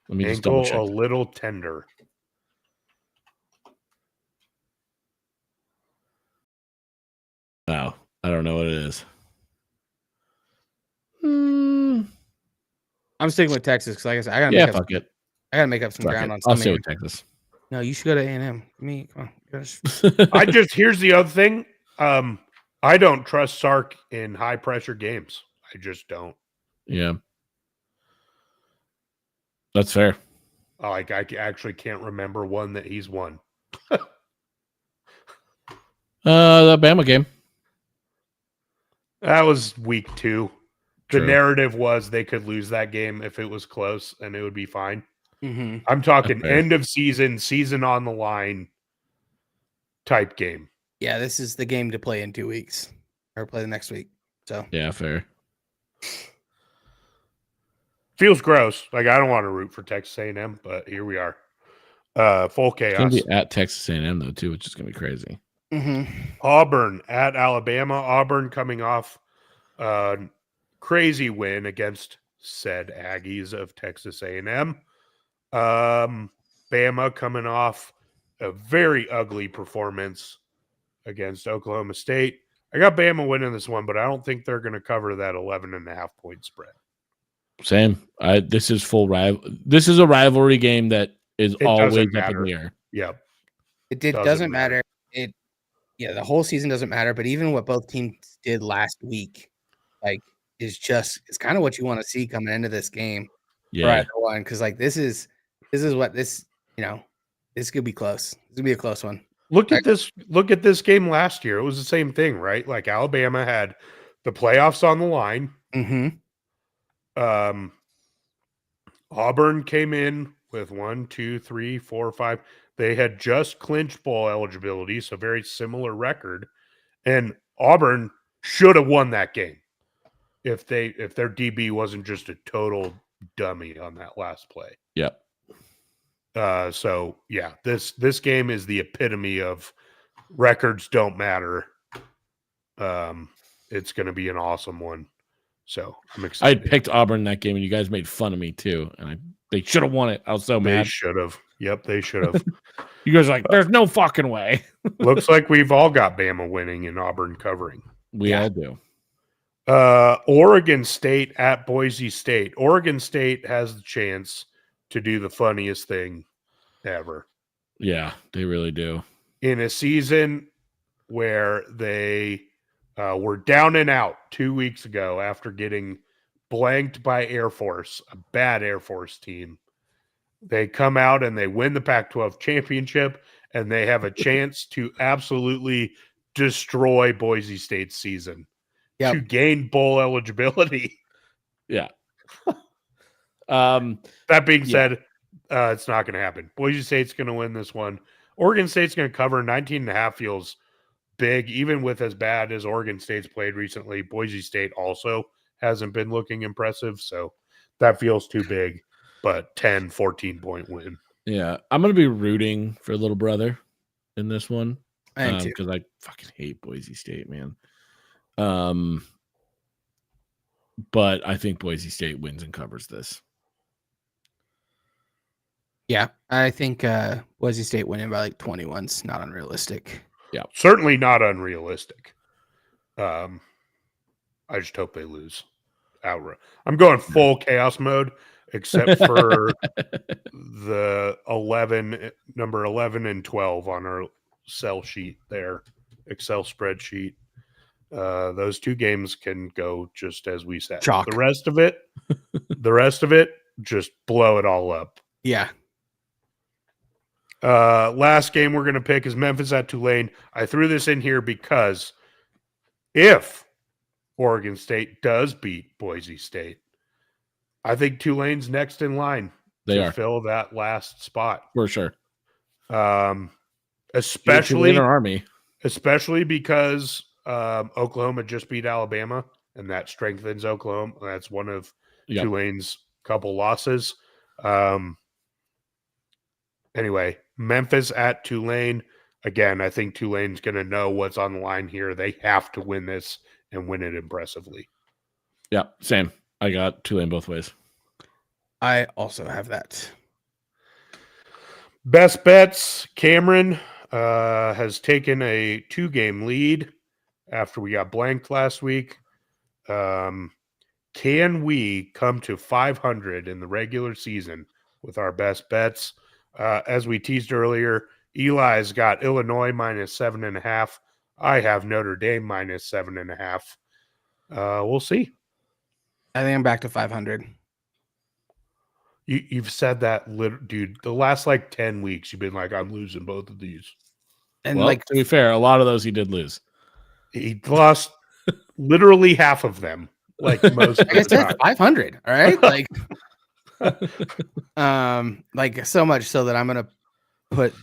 Let me just double Ankle check. a little tender. No, I don't know what it is. I'm sticking with Texas because, like I said, I gotta make up some Fuck ground it. on I'll some. stay with Texas. No, you should go to A&M. Me, come on. Here's the other thing. I don't trust Sark in high pressure games. I just don't. Yeah. That's fair. Like, I actually can't remember one that he's won. The Bama game. That was week 2. The True. narrative was they could lose that game if it was close and it would be fine. Mm-hmm. I'm talking That's fair. end of season on the line type game. Yeah, this is the game to play in 2 weeks or play the next week. So Yeah, fair. Feels gross. Like, I don't want to root for Texas A&M, but here we are. Full It's chaos. gonna be at Texas A&M though too, which is gonna be crazy. Auburn at Alabama. Auburn coming off a crazy win against said Aggies of Texas A&M. Bama coming off a very ugly performance against Oklahoma State. I got Bama winning this one, but I don't think they're going to cover that 11.5 point spread. Same. This is This is a rivalry game that is always up in matter. the air. Yep. It doesn't matter. The whole season doesn't matter, but even what both teams did last week, like, it's kind of what you want to see coming into this game. Yeah. For either one, because like this is what this could be close. This could be a close one. Look at this game last year. It was the same thing, right? Like, Alabama had the playoffs on the line. Mm-hmm. Auburn came in with 1, 2, 3, 4, 5. They had just clinched bowl eligibility, so very similar record. And Auburn should have won that game. if their DB wasn't just a total dummy on that last play. Yep. So yeah, this game is the epitome of records don't matter. It's going to be an awesome one. So I'm I excited. had picked Auburn in that game, and you guys made fun of me too. And they should have won it. I was so They mad. should have. Yep, they should have. You guys are like, there's no fucking way. Looks like we've all got Bama winning and Auburn covering. We all do. Oregon State at Boise State. Oregon State has the chance to do the funniest thing ever. Yeah, they really do. In a season where they were down and out 2 weeks ago after getting blanked by Air Force, a bad Air Force team, they come out and they win the Pac-12 championship, and they have a chance to absolutely destroy Boise State's season. Yep. To gain bowl eligibility. Yeah. That being said, it's not going to happen. Boise State's going to win this one. Oregon State's going to cover 19.5 feels big, even with as bad as Oregon State's played recently. Boise State also hasn't been looking impressive, so that feels too big, but 10, 14-point win. Yeah. I'm going to be rooting for little brother in this one. I am too. Because I fucking hate Boise State, man. But I think Boise State wins and covers this. Yeah, I think Boise State winning by like 21's not unrealistic. Yeah, certainly not unrealistic. I just hope they lose outright. I'm going full chaos mode, except for the number 11 and 12 on our Excel sheet there, Excel spreadsheet. Those two games can go just as we said. Chalk. The rest of it, just blow it all up. Yeah. Last game we're going to pick is Memphis at Tulane. I threw this in here because if Oregon State does beat Boise State, I think Tulane's next in line to fill that last spot. For sure. Especially Army. Especially because Oklahoma just beat Alabama, and that strengthens Oklahoma. That's one of Tulane's couple losses. Anyway, Memphis at Tulane. Again, I think Tulane's going to know what's on the line here. They have to win this and win it impressively. Yeah, same. I got Tulane both ways. I also have that. Best bets. Cameron has taken a 2-game lead after we got blanked last week. Can we come to 500 in the regular season with our best bets? As we teased earlier, Eli's got Illinois minus 7.5. I have Notre Dame minus 7.5. We'll see. I think I'm back to 500. You've said that, dude. The last 10 weeks, you've been like, I'm losing both of these. And to be fair, a lot of those he did lose. He lost literally half of them. Like most. Like I said, 500. All right. So much so that I'm gonna put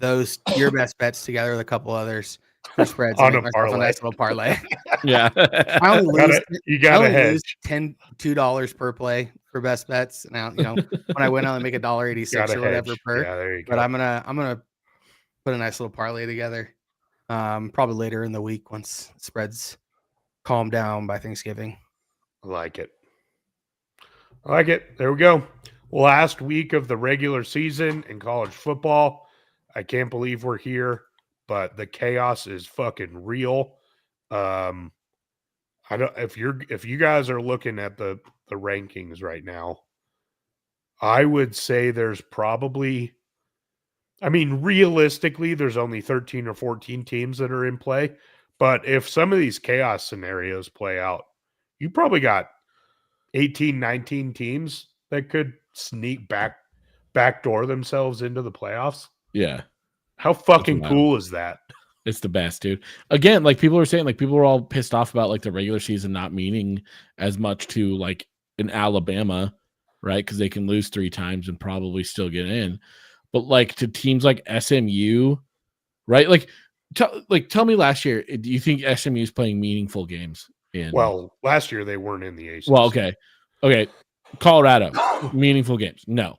your best bets together with a couple others for spreads on and a parlay. A nice little parlay. Yeah. I only lose $2 per play for best bets. Now, when I win, I'll make $1.86 or whatever per. Yeah, there you go. But I'm gonna put a nice little parlay together. Probably later in the week once spreads calm down by Thanksgiving. I like it. There we go. Last week of the regular season in college football. I can't believe we're here, but the chaos is fucking real. I don't if you guys are looking at the rankings right now, I would say there's probably, realistically, there's only 13 or 14 teams that are in play. But if some of these chaos scenarios play out, you probably got 18, 19 teams that could sneak backdoor themselves into the playoffs. Yeah. How fucking cool is that? It's the best, dude. Again, people were saying, people were all pissed off about the regular season not meaning as much to an Alabama, right? Because they can lose 3 times and probably still get in. But to teams like SMU, right? Tell me last year, do you think SMU is playing meaningful games Well, last year they weren't in the ACC. Well, okay. Colorado, meaningful games. No,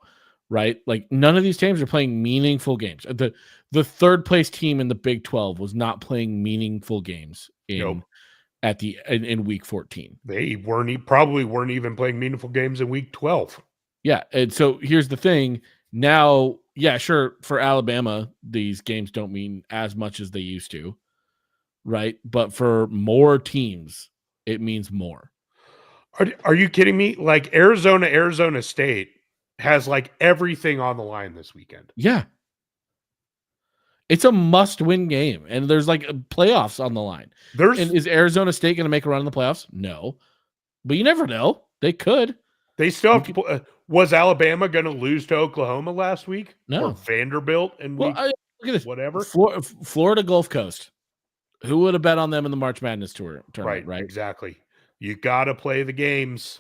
right? Like none of these teams are playing meaningful games. The third place team in the Big 12 was not playing meaningful games in week 14. They probably weren't even playing meaningful games in week 12. Yeah, and so here's the thing. Now, yeah, sure, for Alabama, these games don't mean as much as they used to, right? But for more teams, it means more. Are you kidding me? Like Arizona State has like everything on the line this weekend. Yeah. It's a must-win game, and there's like playoffs on the line. And is Arizona State going to make a run in the playoffs? No, but you never know. They could. They still have to. Was Alabama going to lose to Oklahoma last week? No. Or Vanderbilt and look at this. Whatever. Florida Gulf Coast. Who would have bet on them in the March Madness tournament? Right. Exactly. You got to play the games.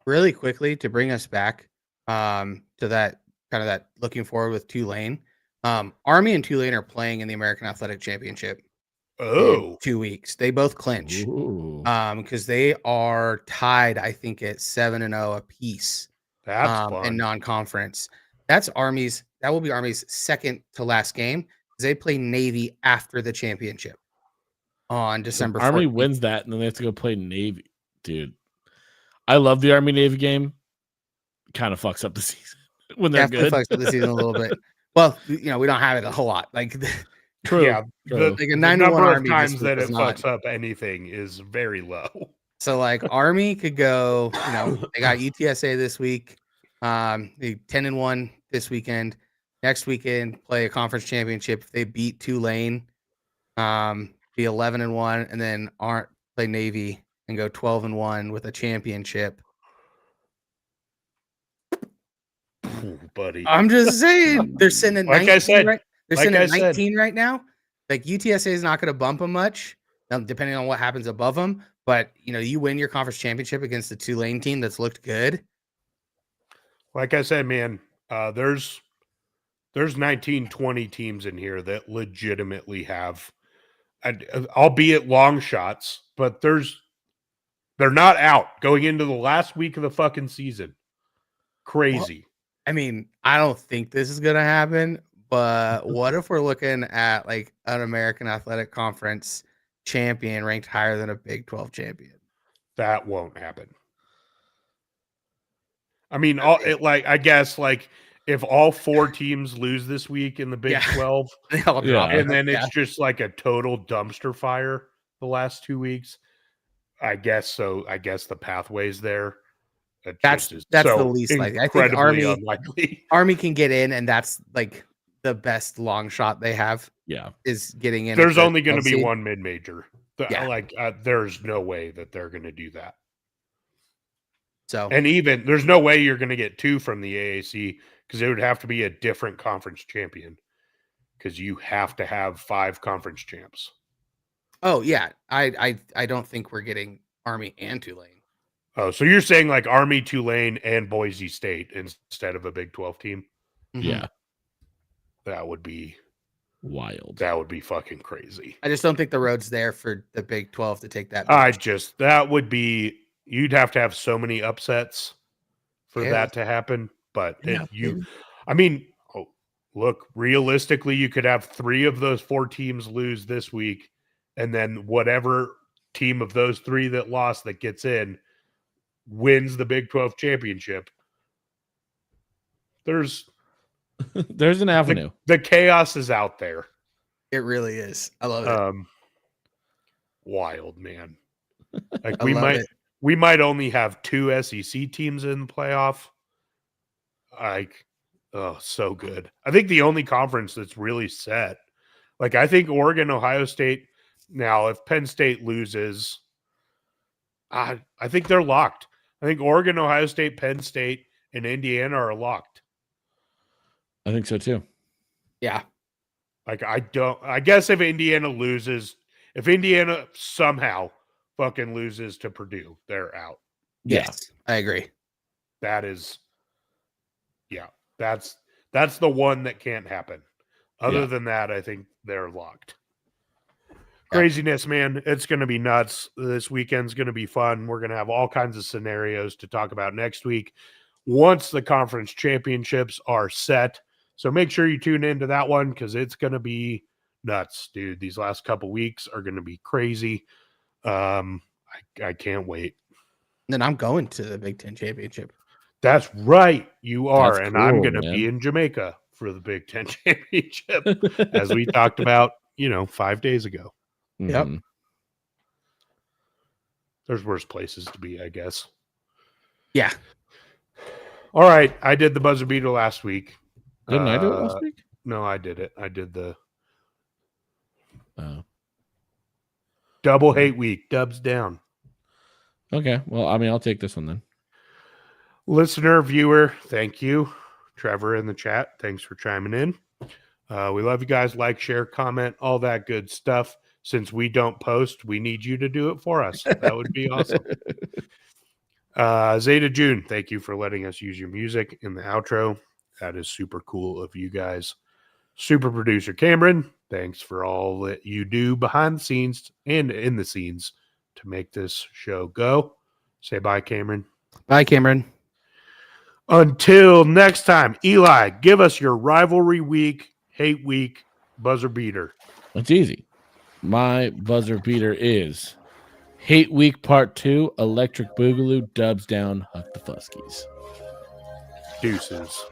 Really quickly to bring us back to that kind of that looking forward with Tulane. Army and Tulane are playing in the American Athletic Championship. In 2 weeks. They both clinch. Because they are tied, I think, at 7-0 apiece. That's fun. In non-conference. That will be Army's second to last game. They play Navy after the championship on December 14th. Army wins that, and then they have to go play Navy. Dude, I love the Army Navy game. Kind of fucks up the season when they're good. Fucks up the season a little bit. Well, we don't have it a whole lot. Like true. Yeah, true. Like a the number Army of times that it fucks up anything is very low. So like Army could go, they got UTSA this week. They 10-1 this weekend. Next weekend, play a conference championship. If they beat Tulane, be 11-1, and then play Navy and go 12-1 with a championship. Ooh, buddy, I'm just saying they're sitting at 19. Like I said, they're sitting at 19 right now. Like UTSA is not going to bump them much, depending on what happens above them. But you win your conference championship against the Tulane team that's looked good. Like I said, man, there's 19, 20 teams in here that legitimately have, albeit long shots, but they're not out going into the last week of the fucking season. Crazy. Well, I mean, I don't think this is going to happen, but what if we're looking at like an American Athletic Conference champion ranked higher than a Big 12 champion? That won't happen. I mean, I guess if all four teams lose this week in the Big 12, and then it's just like a total dumpster fire the last 2 weeks, I guess so. I guess the pathway's there. That's the least likely. I think Army can get in, and that's like the best long shot they have. Yeah, is getting in. There's only going to be one mid-major. There's no way that they're going to do that. So, and even there's no way you're going to get two from the AAC because it would have to be a different conference champion because you have to have 5 conference champs. Oh yeah, I don't think we're getting Army and Tulane. Oh, so you're saying like Army, Tulane, and Boise State instead of a Big 12 team? Mm-hmm. Yeah, that would be wild. That would be fucking crazy. I just don't think the road's there for the Big 12 to take that. That would be. You'd have to have so many upsets for that to happen. But look, realistically, you could have 3 of those 4 teams lose this week, and then whatever team of those 3 that lost that gets in wins the Big 12 championship. There's an avenue. The chaos is out there. It really is. I love it. Wild, man. Like we might only have 2 SEC teams in the playoff. So good. I think the only conference that's really set. Like I think Oregon, Ohio State. Now, if Penn State loses, I think they're locked. I think Oregon, Ohio State, Penn State, and Indiana are locked. I think so too. Yeah. I guess if Indiana somehow fucking loses to Purdue, they're out. Yes, I agree. That's the one that can't happen. Other than that, I think they're locked. Craziness, man. It's going to be nuts. This weekend's going to be fun. We're going to have all kinds of scenarios to talk about next week once the conference championships are set. So make sure you tune into that one because it's going to be nuts, dude. These last couple weeks are going to be crazy. I can't wait. Then I'm going to the Big Ten championship. That's right. You are. That's and I'm cool, going to be in Jamaica for the Big Ten championship, as we talked about, 5 days ago. Yep. Mhm. There's worse places to be, I guess. Yeah. All right. I did the buzzer beater last week. Didn't I do it last week? No, I did it. I did the Oh. double hate week. Dubs down. Okay. Well, I mean, I'll take this one then. Listener, viewer, thank you. Trevor in the chat, thanks for chiming in. We love you guys. Like, share, comment, all that good stuff. Since we don't post, we need you to do it for us. That would be awesome. Zeta June, thank you for letting us use your music in the outro. That is super cool of you guys. Super producer Cameron, thanks for all that you do behind the scenes and in the scenes to make this show go. Say bye, Cameron. Bye, Cameron. Until next time, Eli, give us your rivalry week, hate week, buzzer beater. It's easy. My buzzer beater is Hate Week Part 2, Electric Boogaloo, Dubs down, Huck the Fuskies. Deuces.